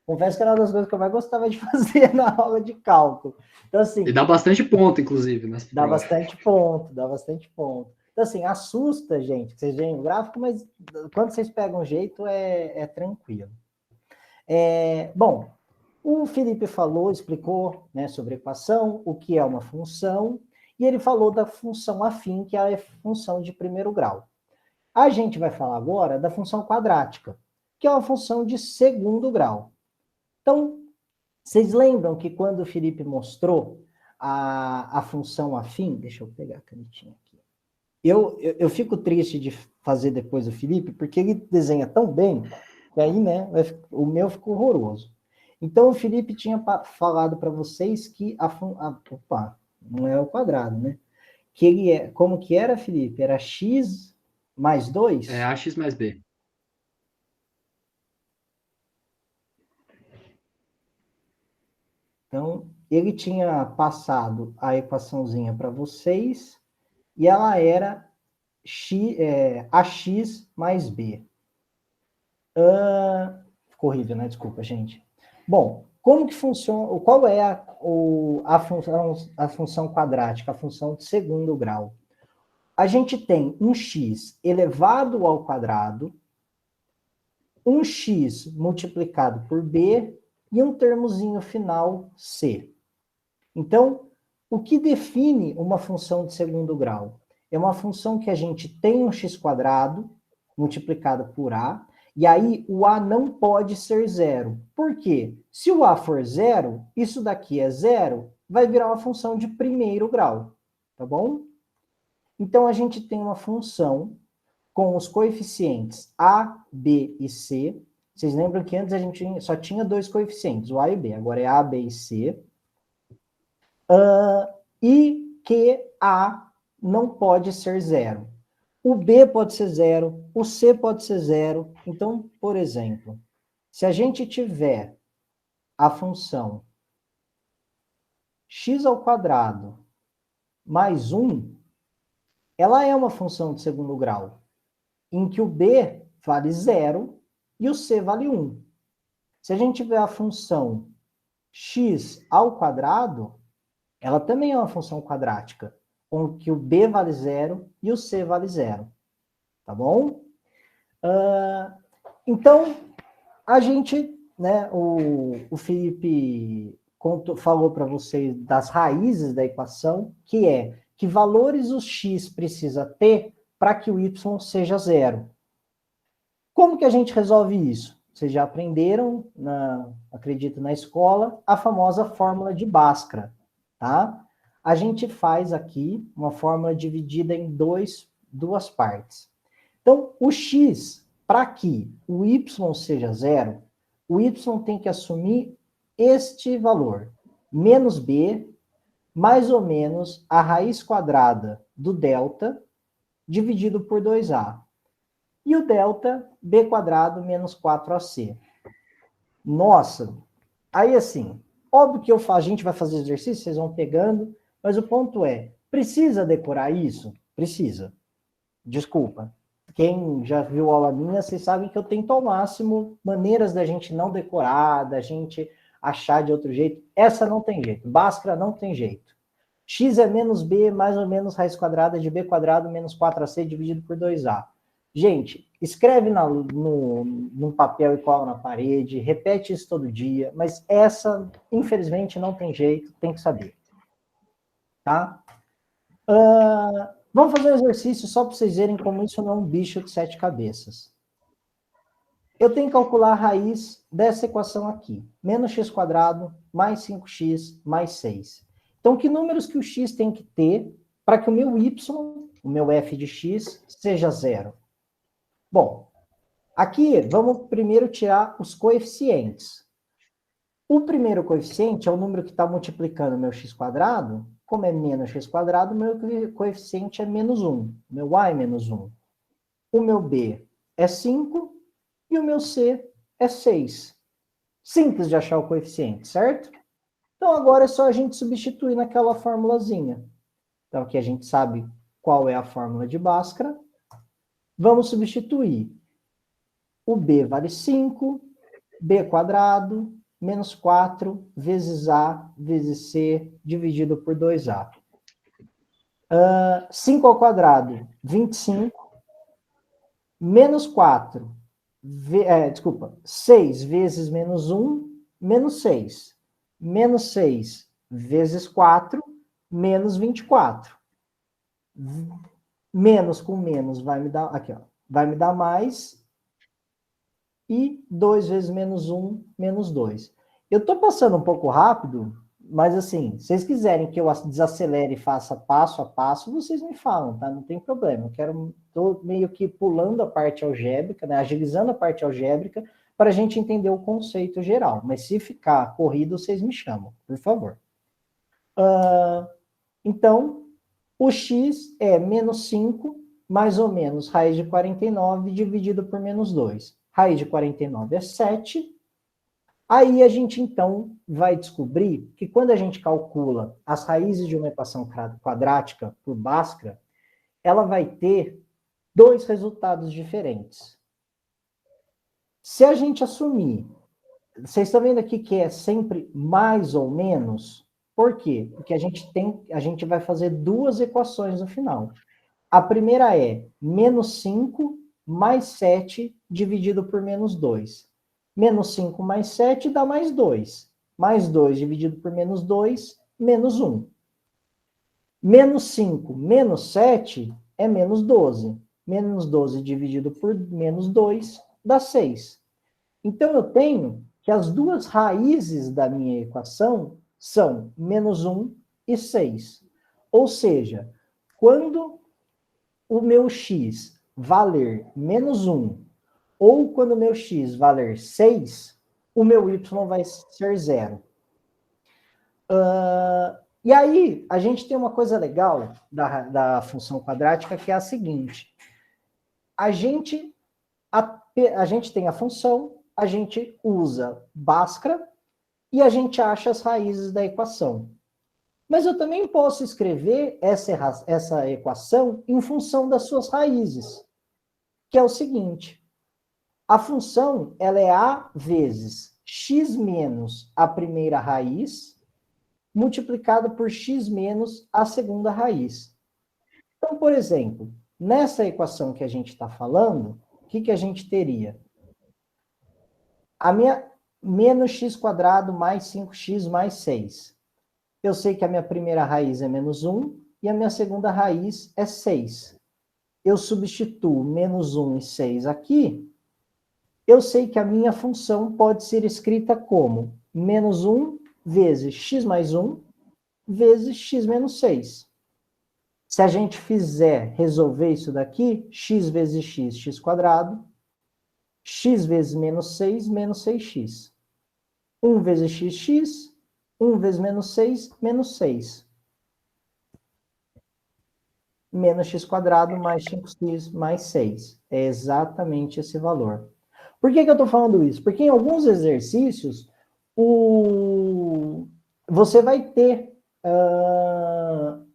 Confesso que era uma das coisas que eu mais gostava de fazer na aula de cálculo. Então, assim... E dá bastante ponto, inclusive. Dá bastante ponto. Então, assim, assusta, gente, que vocês veem o gráfico, mas quando vocês pegam o jeito, é tranquilo. Bom, o Felipe explicou, né, sobre equação, o que é uma função, e ele falou da função afim, que é a função de primeiro grau. A gente vai falar agora da função quadrática, que é uma função de segundo grau. Então, vocês lembram que quando o Felipe mostrou a função afim, deixa eu pegar a canetinha aqui. Eu fico triste de fazer depois o Felipe, porque ele desenha tão bem, que aí, né, o meu ficou horroroso. Então, o Felipe tinha falado para vocês que opa, não é o quadrado, né? Que ele como que era, Felipe? Era x mais 2? É ax mais b. Então, ele tinha passado a equaçãozinha para vocês, e ela era ax mais b. corrido, né? Desculpa, gente. Bom, como que funciona, qual é a função quadrática, a função de segundo grau? A gente tem um x elevado ao quadrado, um x multiplicado por b e um termozinho final c. Então, o que define uma função de segundo grau? É uma função que a gente tem um x quadrado multiplicado por a, e aí o a não pode ser zero. Por quê? Se o a for zero, isso daqui é zero, vai virar uma função de primeiro grau, tá bom? Então, a gente tem uma função com os coeficientes a, b e c. Vocês lembram que antes a gente só tinha dois coeficientes, o a e b, agora é a, b e c. E que a não pode ser zero. O b pode ser zero, o c pode ser zero. Então, por exemplo, se a gente tiver a função x ao quadrado mais 1, ela é uma função de segundo grau, em que o b vale zero e o c vale 1. Se a gente tiver a função x ao quadrado, ela também é uma função quadrática, com que o b vale zero e o c vale zero. Tá bom? Então, a gente, né, o Felipe falou para vocês das raízes da equação, que é que valores o x precisa ter para que o y seja zero. Como que a gente resolve isso? Vocês já aprenderam, acredito, na escola, a famosa fórmula de Bhaskara, tá? A gente faz aqui uma fórmula dividida em duas partes. Então, o x, para que o y seja zero, o y tem que assumir este valor, menos b, mais ou menos a raiz quadrada do delta, dividido por 2a. E o delta, b quadrado menos 4ac. Nossa, aí assim, óbvio que a gente vai fazer exercício, vocês vão pegando, mas o ponto é, precisa decorar isso? Precisa. Desculpa. Quem já viu aula minha, vocês sabem que eu tento ao máximo maneiras da gente não decorar, da gente achar de outro jeito. Essa não tem jeito. Bhaskara não tem jeito. X é menos b, mais ou menos raiz quadrada de b quadrado menos 4ac dividido por 2a. Gente, escreve num papel e cola na parede, repete isso todo dia, mas essa, infelizmente, não tem jeito, tem que saber. Tá? Vamos fazer um exercício só para vocês verem como isso não é um bicho de 7 cabeças. Eu tenho que calcular a raiz dessa equação aqui. Menos x quadrado, mais 5x, mais 6. Então, que números que o x tem que ter para que o meu y, o meu f de x, seja zero? Bom, aqui vamos primeiro tirar os coeficientes. O primeiro coeficiente é o número que está multiplicando o meu x quadrado. Como é menos x quadrado, o meu coeficiente é menos 1. Meu a é menos 1. O meu b é 5 e o meu c é 6. Simples de achar o coeficiente, certo? Então, agora é só a gente substituir naquela formulazinha. Então, aqui a gente sabe qual é a fórmula de Bhaskara. Vamos substituir. O b vale 5, b quadrado, menos 4, vezes a, vezes c, dividido por 2a. 5 ao quadrado, 25. Menos 4, 6 vezes menos 1, menos 6. Menos 6 vezes 4, menos 24. Menos com menos vai me dar, aqui, ó, vai me dar mais. E 2 vezes menos 1, menos 2. Eu estou passando um pouco rápido, mas assim, se vocês quiserem que eu desacelere e faça passo a passo, vocês me falam, tá? Não tem problema. Estou meio que pulando a parte algébrica, né? Agilizando a parte algébrica, para a gente entender o conceito geral. Mas se ficar corrido, vocês me chamam, por favor. Então, o x é menos 5, mais ou menos raiz de 49, dividido por menos 2. Raiz de 49 é 7. Aí a gente, então, vai descobrir que quando a gente calcula as raízes de uma equação quadrática por Bhaskara, ela vai ter dois resultados diferentes. Se a gente assumir, vocês estão vendo aqui que é sempre mais ou menos? Por quê? Porque a gente vai fazer duas equações no final. A primeira é menos 5 mais 7 dividido por menos 2. Menos 5 mais 7 dá mais 2. Mais 2 dividido por menos 2, menos 1. Menos 5 menos 7 é menos 12. Menos 12 dividido por menos 2 dá 6. Então, eu tenho que as duas raízes da minha equação são menos 1 e 6. Ou seja, quando o meu x valer menos 1, ou quando o meu x valer 6, o meu y vai ser 0. E aí, a gente tem uma coisa legal da função quadrática, que é a seguinte. A gente tem a função, a gente usa Bhaskara e a gente acha as raízes da equação. Mas eu também posso escrever essa equação em função das suas raízes, que é o seguinte. A função, ela é a vezes x menos a primeira raiz, multiplicado por x menos a segunda raiz. Então, por exemplo, nessa equação que a gente está falando, o que a gente teria? A minha menos x quadrado mais 5x mais 6. Eu sei que a minha primeira raiz é menos 1 e a minha segunda raiz é 6. Eu substituo menos 1 e 6 aqui. Eu sei que a minha função pode ser escrita como menos 1 vezes x mais 1 vezes x menos 6. Se a gente fizer resolver isso daqui, x vezes x, x quadrado, x vezes menos 6, menos 6x. 1 vezes x, 1 vezes menos 6, menos 6. Menos x quadrado mais 5x mais 6. É exatamente esse valor. Por que eu estou falando isso? Porque em alguns exercícios, você vai ter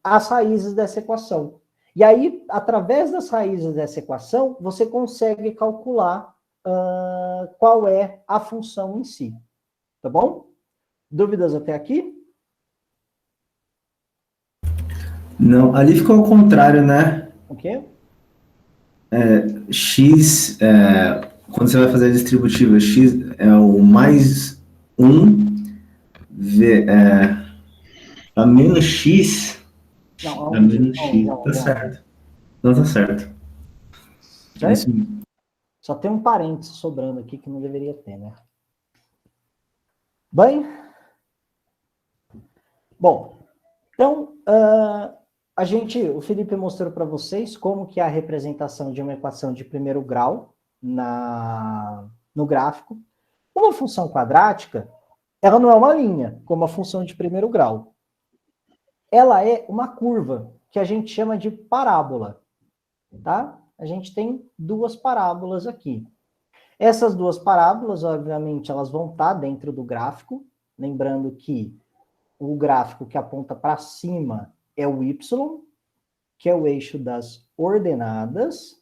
as raízes dessa equação. E aí, através das raízes dessa equação, você consegue calcular qual é a função em si. Tá bom? Dúvidas até aqui? Não, ali ficou ao contrário, né? O quê? X, quando você vai fazer a distributiva, X é o mais 1, a menos X, Não, a menos não, X, não, tá não. certo. Não tá certo. É isso mesmo. Só tem um parênteses sobrando aqui que não deveria ter, né? Bem? Bom, então, o Felipe mostrou para vocês como que é a representação de uma equação de primeiro grau no gráfico. Uma função quadrática, ela não é uma linha, como a função de primeiro grau. Ela é uma curva, que a gente chama de parábola, tá? A gente tem duas parábolas aqui. Essas duas parábolas, obviamente, elas vão estar dentro do gráfico, lembrando que o gráfico que aponta para cima é o y, que é o eixo das ordenadas,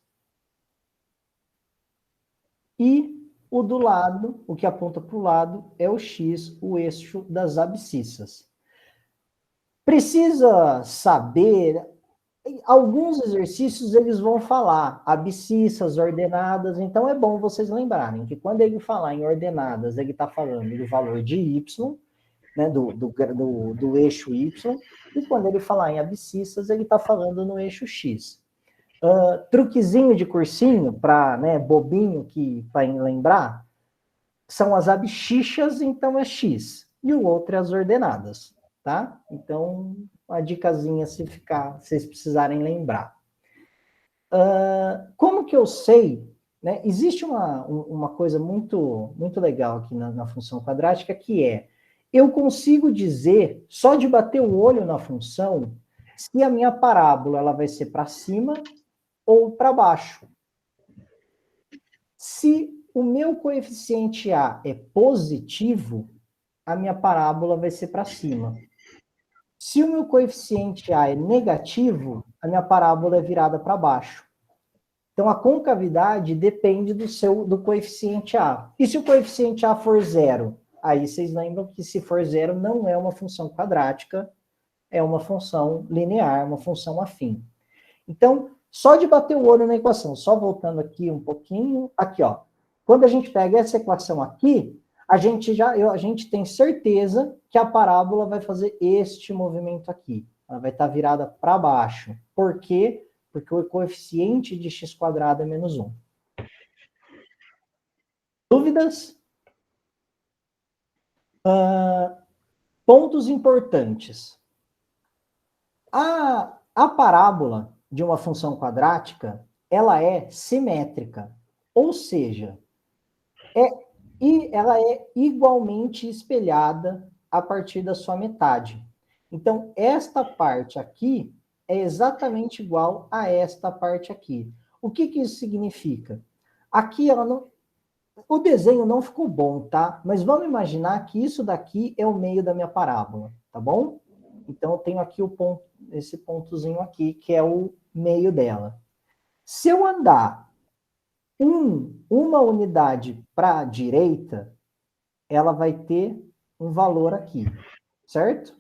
e o do lado, o que aponta para o lado, é o x, o eixo das abscissas. Precisa saber, alguns exercícios eles vão falar abscissas, ordenadas, então é bom vocês lembrarem que quando ele falar em ordenadas, ele está falando do valor de y, né, do eixo y, e quando ele falar em abscissas, ele está falando no eixo x. Truquezinho de cursinho, para bobinho para lembrar, são as abscissas, então é x, e o outro é as ordenadas, tá? Então, uma dicasinha se vocês precisarem lembrar. Como que eu sei, né? Existe uma coisa muito, muito legal aqui na função quadrática, que é, eu consigo dizer, só de bater o olho na função, se a minha parábola ela vai ser para cima ou para baixo. Se o meu coeficiente A é positivo, a minha parábola vai ser para cima. Se o meu coeficiente A é negativo, a minha parábola é virada para baixo. Então, a concavidade depende do coeficiente A. E se o coeficiente A for zero? Aí vocês lembram que se for zero, não é uma função quadrática, é uma função linear, uma função afim. Então, só de bater o olho na equação, só voltando aqui um pouquinho, aqui, ó. Quando a gente pega essa equação aqui, a gente tem certeza que a parábola vai fazer este movimento aqui. Ela vai estar virada para baixo. Por quê? Porque o coeficiente de x² é menos 1. Dúvidas? Pontos importantes. A parábola de uma função quadrática, ela é simétrica. Ou seja, ela é igualmente espelhada a partir da sua metade. Então, esta parte aqui é exatamente igual a esta parte aqui. O que isso significa? Aqui o desenho não ficou bom, tá? Mas vamos imaginar que isso daqui é o meio da minha parábola, tá bom? Então, eu tenho aqui esse pontozinho aqui, que é o meio dela. Se eu andar uma unidade para a direita, ela vai ter um valor aqui, certo?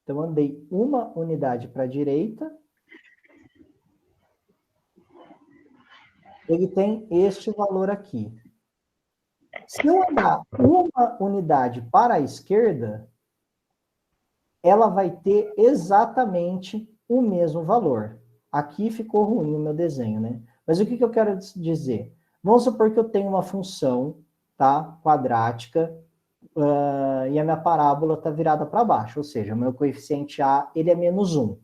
Então, andei uma unidade para a direita, ele tem este valor aqui. Se eu andar uma unidade para a esquerda, ela vai ter exatamente o mesmo valor. Aqui ficou ruim o meu desenho, né? Mas o que eu quero dizer? Vamos supor que eu tenho uma função, tá, quadrática, e a minha parábola está virada para baixo, ou seja, o meu coeficiente A ele é menos 1.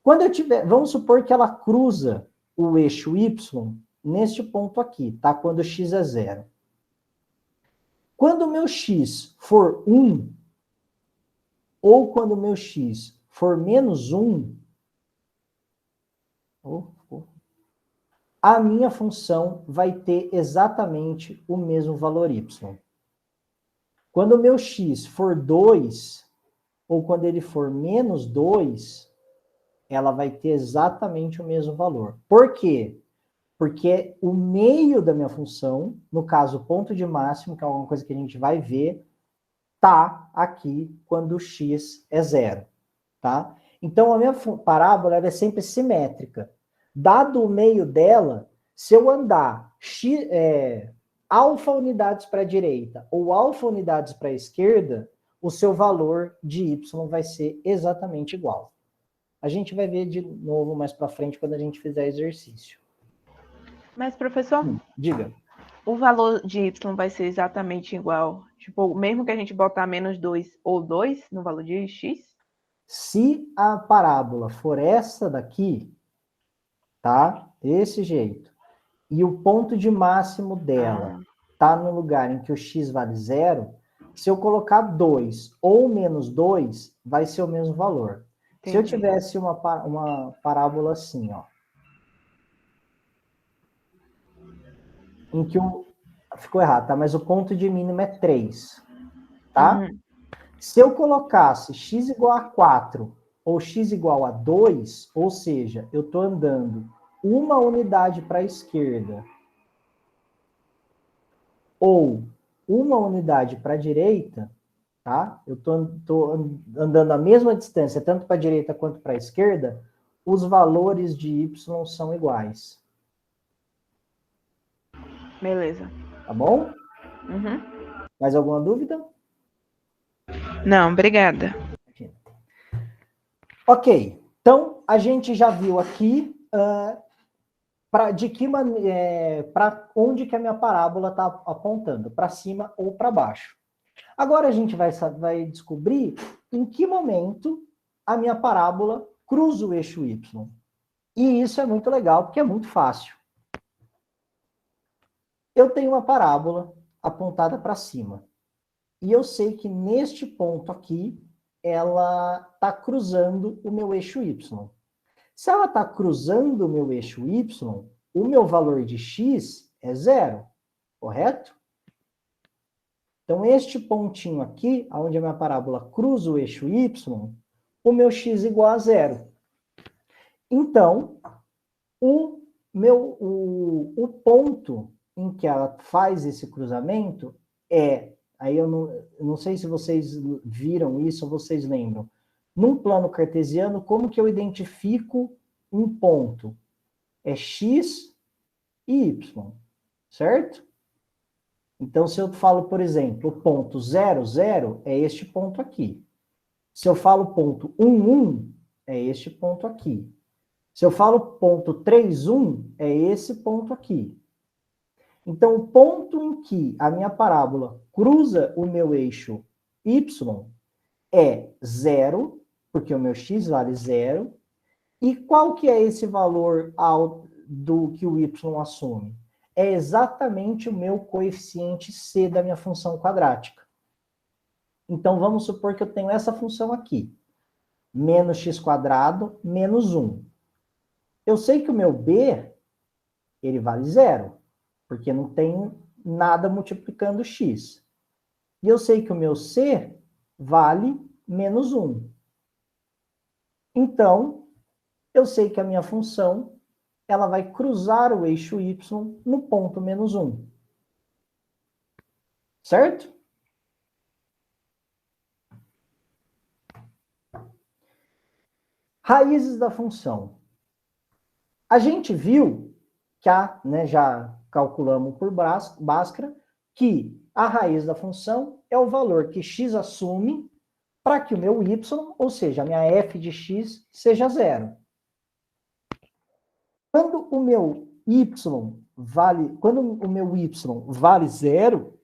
Quando eu tiver, vamos supor que ela cruza o eixo Y neste ponto aqui, tá? Quando x é 0. Quando o meu x for 1, ou quando o meu x for menos 1, a minha função vai ter exatamente o mesmo valor y. Quando o meu x for 2, ou quando ele for menos 2, ela vai ter exatamente o mesmo valor. Por quê? Porque o meio da minha função, no caso, o ponto de máximo, que é alguma coisa que a gente vai ver, tá aqui quando o x é 0, tá? Então, a minha parábola ela é sempre simétrica. Dado o meio dela, se eu andar alfa unidades para a direita ou alfa unidades para a esquerda, o seu valor de y vai ser exatamente igual. A gente vai ver de novo mais para frente quando a gente fizer exercício. Mas, professor, diga. O valor de y vai ser exatamente igual? Tipo, mesmo que a gente botar menos 2 ou 2 no valor de x? Se a parábola for essa daqui, tá? Desse jeito. E o ponto de máximo dela tá no lugar em que o x vale 0, se eu colocar 2 ou menos 2, vai ser o mesmo valor. Entendi. Se eu tivesse uma parábola assim, ó, em que ficou errado, tá? Mas o ponto de mínimo é 3, tá? Uhum. Se eu colocasse x igual a 4 ou x igual a 2, ou seja, eu estou andando uma unidade para a esquerda ou uma unidade para a direita, tá? Eu tô andando a mesma distância, tanto para a direita quanto para a esquerda, os valores de y são iguais. Beleza. Tá bom? Uhum. Mais alguma dúvida? Não, obrigada. Ok, então a gente já viu aqui para onde que a minha parábola está apontando, para cima ou para baixo. Agora a gente vai descobrir em que momento a minha parábola cruza o eixo y. E isso é muito legal, porque é muito fácil. Eu tenho uma parábola apontada para cima. E eu sei que neste ponto aqui, ela está cruzando o meu eixo y. Se ela está cruzando o meu eixo y, o meu valor de x é 0, correto? Então, este pontinho aqui, onde a minha parábola cruza o eixo y, o meu x igual a 0. Então, o o ponto em que ela faz esse cruzamento aí eu não sei se vocês viram isso ou vocês lembram. Num plano cartesiano, como que eu identifico um ponto? É x e y, certo? Então, se eu falo, por exemplo, o ponto 0, 0, é este ponto aqui. Se eu falo ponto 1, 1, é este ponto aqui. Se eu falo ponto 3, 1, é esse ponto aqui. Então, o ponto em que a minha parábola cruza o meu eixo y é 0, porque o meu x vale 0. E qual que é esse valor do que o y assume? É exatamente o meu coeficiente c da minha função quadrática. Então, vamos supor que eu tenho essa função aqui. Menos x quadrado, menos 1. Eu sei que o meu b, ele vale 0, porque não tem nada multiplicando x. E eu sei que o meu c vale menos 1. Então, eu sei que a minha função ela vai cruzar o eixo y no ponto menos 1. Certo? Raízes da função. A gente viu que já calculamos por Bhaskara, que a raiz da função é o valor que x assume para que o meu y, ou seja, a minha f de x, seja 0. Quando o meu y vale 0,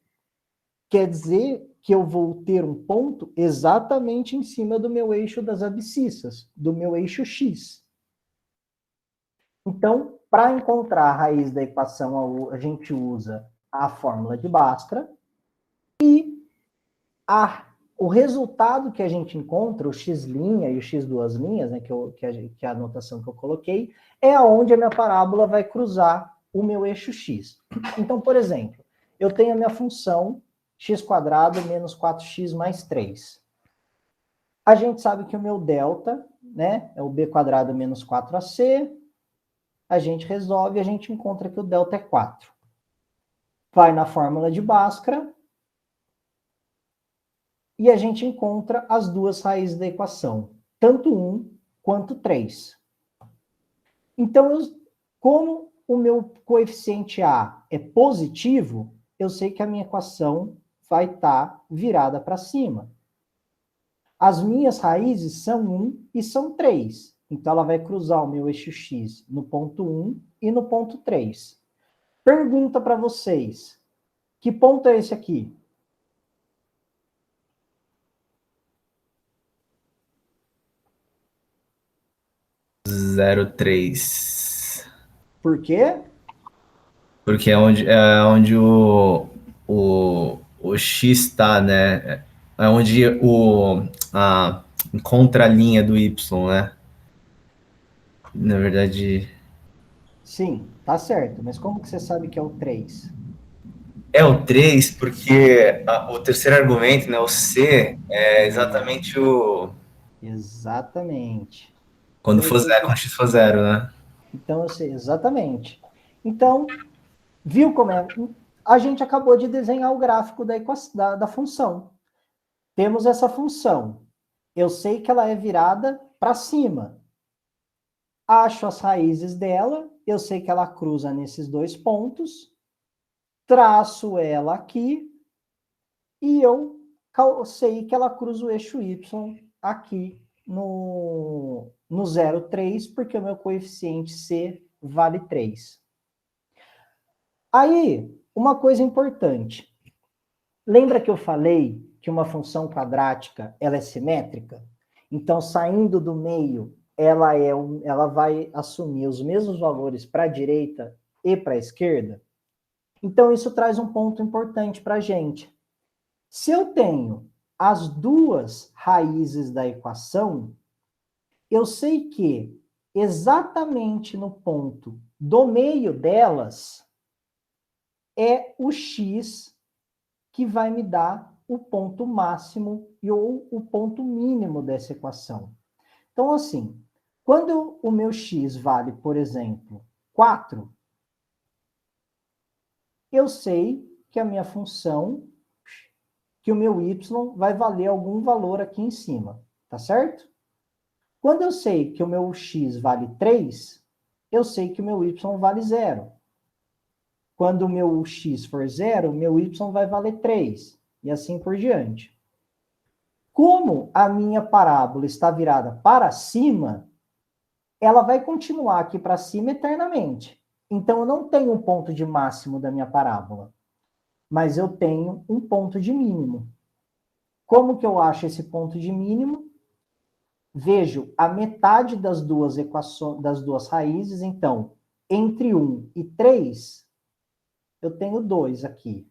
quer dizer que eu vou ter um ponto exatamente em cima do meu eixo das abscissas, do meu eixo x. Então, para encontrar a raiz da equação, a gente usa a fórmula de Bhaskara e o resultado que a gente encontra, o x' e o x duas linhas, né, que é a anotação que eu coloquei, é aonde a minha parábola vai cruzar o meu eixo x. Então, por exemplo, eu tenho a minha função x² menos 4x mais 3. A gente sabe que o meu delta, né, é o b² menos 4ac. A gente resolve e a gente encontra que o delta é 4. Vai na fórmula de Bhaskara e a gente encontra as duas raízes da equação, tanto 1 quanto 3. Então, como o meu coeficiente A é positivo, eu sei que a minha equação vai estar virada para cima. As minhas raízes são 1 e são 3. Então, ela vai cruzar o meu eixo x no ponto 1 e no ponto 3. Pergunta para vocês, que ponto é esse aqui? Zero três. Por quê? Porque é onde o X está, né? É onde a contralinha do Y, né? Na verdade, Sim, tá certo. Mas como que você sabe que é o 3? é o 3 porque o terceiro argumento, né? O C, é exatamente Exatamente. quando quando X for zero, né? Então, eu sei, exatamente. Então, viu como é? A gente acabou de desenhar o gráfico da função. Temos essa função. Eu sei que ela é virada para cima. Acho as raízes dela. Eu sei que ela cruza nesses dois pontos. Traço ela aqui. E eu sei que ela cruza o eixo y aqui no 0,3, porque o meu coeficiente C vale 3. Aí, uma coisa importante. Lembra que eu falei que uma função quadrática ela é simétrica? Então, saindo do meio, ela vai assumir os mesmos valores para a direita e para a esquerda? Então, isso traz um ponto importante para a gente. Se eu tenho as duas raízes da equação, eu sei que exatamente no ponto do meio delas é o x que vai me dar o ponto máximo ou o ponto mínimo dessa equação. Então, assim, quando o meu x vale, por exemplo, 4, eu sei que a minha função, que o meu y vai valer algum valor aqui em cima, tá certo? Quando eu sei que o meu x vale 3, eu sei que o meu y vale 0. Quando o meu x for 0, o meu y vai valer 3, e assim por diante. Como a minha parábola está virada para cima, ela vai continuar aqui para cima eternamente. Então, eu não tenho um ponto de máximo da minha parábola, mas eu tenho um ponto de mínimo. Como que eu acho esse ponto de mínimo? Vejo a metade das duas equações, das duas raízes, então, entre 1 e 3, eu tenho 2 aqui.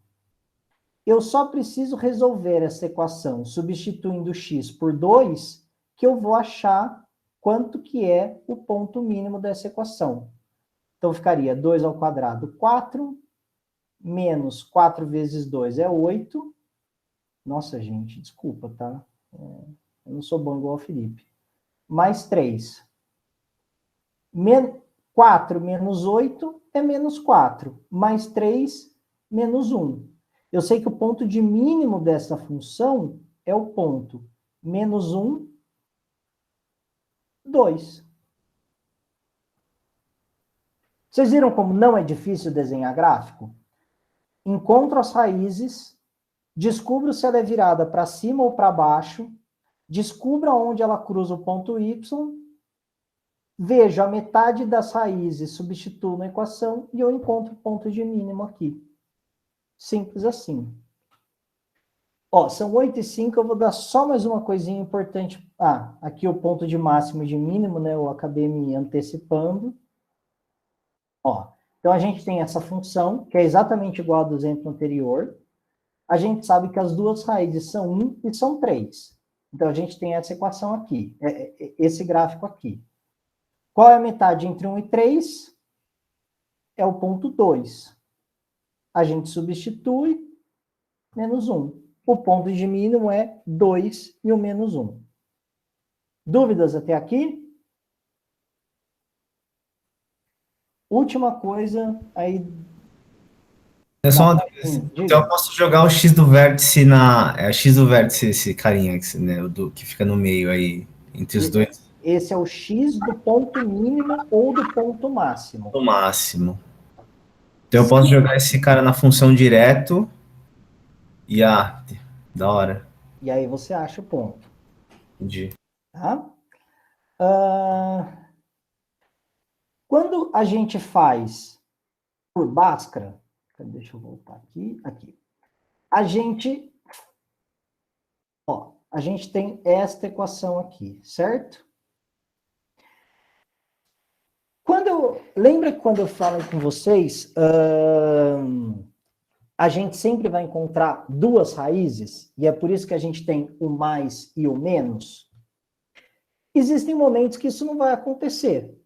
Eu só preciso resolver essa equação substituindo x por 2, que eu vou achar quanto que é o ponto mínimo dessa equação. Então, ficaria 2 ao quadrado, 4, menos 4 vezes 2 é 8. Nossa, gente, desculpa, tá? Eu não sou bom igual ao Felipe. Mais 3. 4 menos 8 é menos 4. Mais 3, menos 1. Eu sei que o ponto de mínimo dessa função é o ponto menos 1, 2. Vocês viram como não é difícil desenhar gráfico? Encontro as raízes, descubro se ela é virada para cima ou para baixo, descubro onde ela cruza o ponto y, vejo a metade das raízes, substituo na equação e eu encontro o ponto de mínimo aqui. Simples assim. Ó, são 8:05, eu vou dar só mais uma coisinha importante. Ah, aqui o ponto de máximo e de mínimo, né? Eu acabei me antecipando. Ó, então a gente tem essa função, que é exatamente igual ao do exemplo anterior. A gente sabe que as duas raízes são 1 e são 3. Então a gente tem essa equação aqui, esse gráfico aqui. Qual é a metade entre 1 e 3? É o ponto 2. A gente substitui, menos 1. O ponto de mínimo é 2 e o menos 1. Dúvidas até aqui? Última coisa, aí... É só uma dúvida. Então eu posso jogar o x do vértice na... É o x do vértice, esse carinha, né, que fica no meio aí, entre os dois. Esse é o x do ponto mínimo ou do ponto máximo. No máximo. Então eu posso jogar esse cara na função direto e... Ah, da hora. E aí você acha o ponto. Entendi. Tá? Quando a gente faz por Bhaskara, deixa eu voltar aqui, a gente tem esta equação aqui, certo? Lembra que quando eu falei com vocês, a gente sempre vai encontrar duas raízes, e é por isso que a gente tem o mais e o menos? Existem momentos que isso não vai acontecer.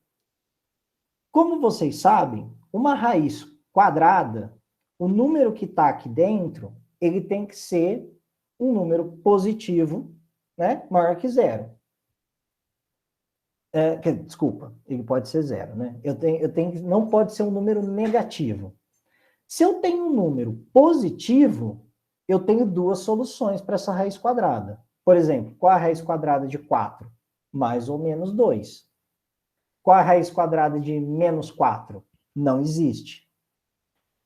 Como vocês sabem, uma raiz quadrada, o número que está aqui dentro, ele tem que ser um número positivo, né, maior que 0. Desculpa, ele pode ser 0, né? Não pode ser um número negativo. Se eu tenho um número positivo, eu tenho duas soluções para essa raiz quadrada. Por exemplo, qual é a raiz quadrada de 4? Mais ou menos 2. Qual é a raiz quadrada de menos 4? Não existe.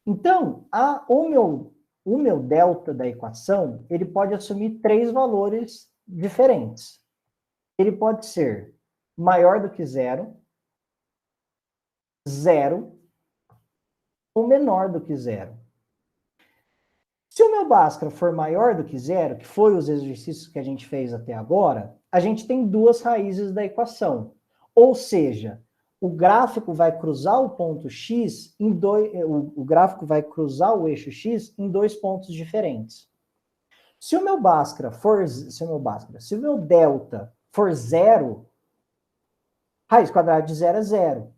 Então, o meu delta da equação, ele pode assumir 3 valores diferentes. Ele pode ser maior do que 0, 0 ou menor do que 0. Se o meu Bhaskara for maior do que 0, que foi os exercícios que a gente fez até agora, a gente tem duas raízes da equação. Ou seja, o gráfico vai cruzar o ponto x em o gráfico vai cruzar o eixo x em 2 pontos diferentes. Se o meu delta for 0, raiz quadrada de 0 é 0.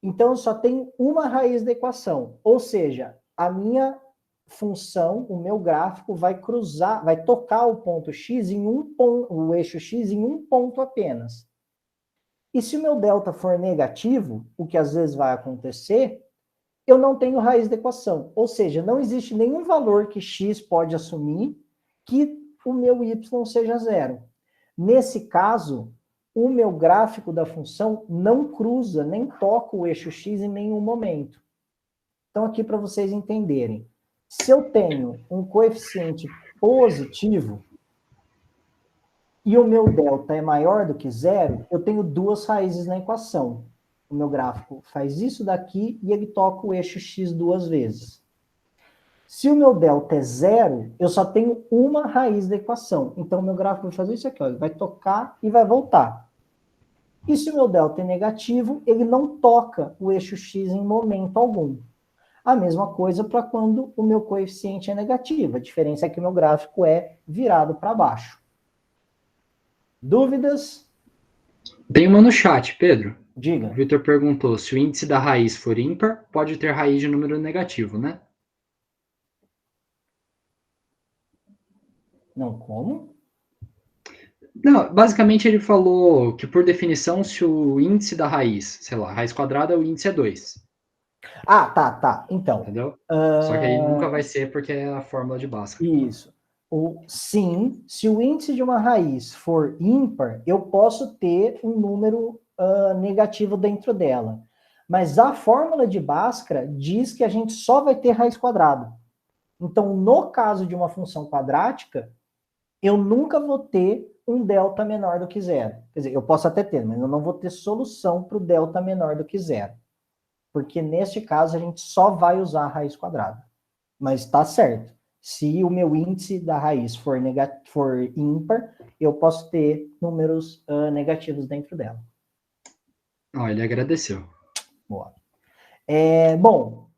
Então, eu só tenho uma raiz da equação. Ou seja, a minha função, o meu gráfico, vai tocar o ponto x o eixo x em um ponto apenas. E se o meu delta for negativo, o que às vezes vai acontecer, eu não tenho raiz da equação. Ou seja, não existe nenhum valor que x pode assumir que o meu y seja zero. Nesse caso, o meu gráfico da função não cruza, nem toca o eixo x em nenhum momento. Então, aqui para vocês entenderem, se eu tenho um coeficiente positivo e o meu delta é maior do que zero, eu tenho duas raízes na equação. O meu gráfico faz isso daqui e ele toca o eixo x duas vezes. Se o meu delta é zero, eu só tenho uma raiz da equação. Então, o meu gráfico vai fazer isso aqui, ó, ele vai tocar e vai voltar. E se o meu delta é negativo, ele não toca o eixo x em momento algum. A mesma coisa para quando o meu coeficiente é negativo. A diferença é que o meu gráfico é virado para baixo. Dúvidas? Tem uma no chat, Pedro. O Diga. Vitor perguntou, se o índice da raiz for ímpar, pode ter raiz de número negativo, né? Não, como? Não, basicamente ele falou que, por definição, se o índice da raiz, sei lá, raiz quadrada, o índice é 2. Ah, tá. Então. Entendeu? Só que aí nunca vai ser porque é a fórmula de Bhaskara. Isso. Sim, se o índice de uma raiz for ímpar, eu posso ter um número negativo dentro dela. Mas a fórmula de Bhaskara diz que a gente só vai ter raiz quadrada. Então, no caso de uma função quadrática, eu nunca vou ter um delta menor do que zero. Quer dizer, eu posso até ter, mas eu não vou ter solução para o delta menor do que zero. Porque neste caso a gente só vai usar a raiz quadrada. Mas está certo. Se o meu índice da raiz for ímpar, eu posso ter números negativos dentro dela. Ó, ele agradeceu. Boa. Bom,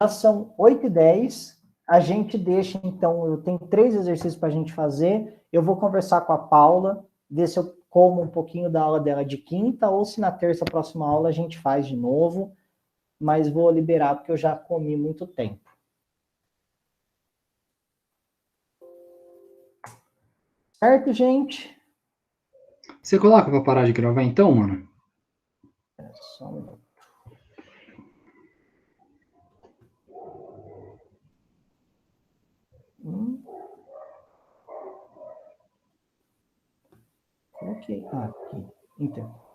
já são 8h10. A gente deixa, então, eu tenho 3 exercícios para a gente fazer. Eu vou conversar com a Paula, ver se eu como um pouquinho da aula dela de quinta, ou se na terça, próxima aula, a gente faz de novo. Mas vou liberar, porque eu já comi muito tempo. Certo, gente? Você coloca pra parar de gravar então, mano? Só um minuto. Coloquei. Aqui. Então.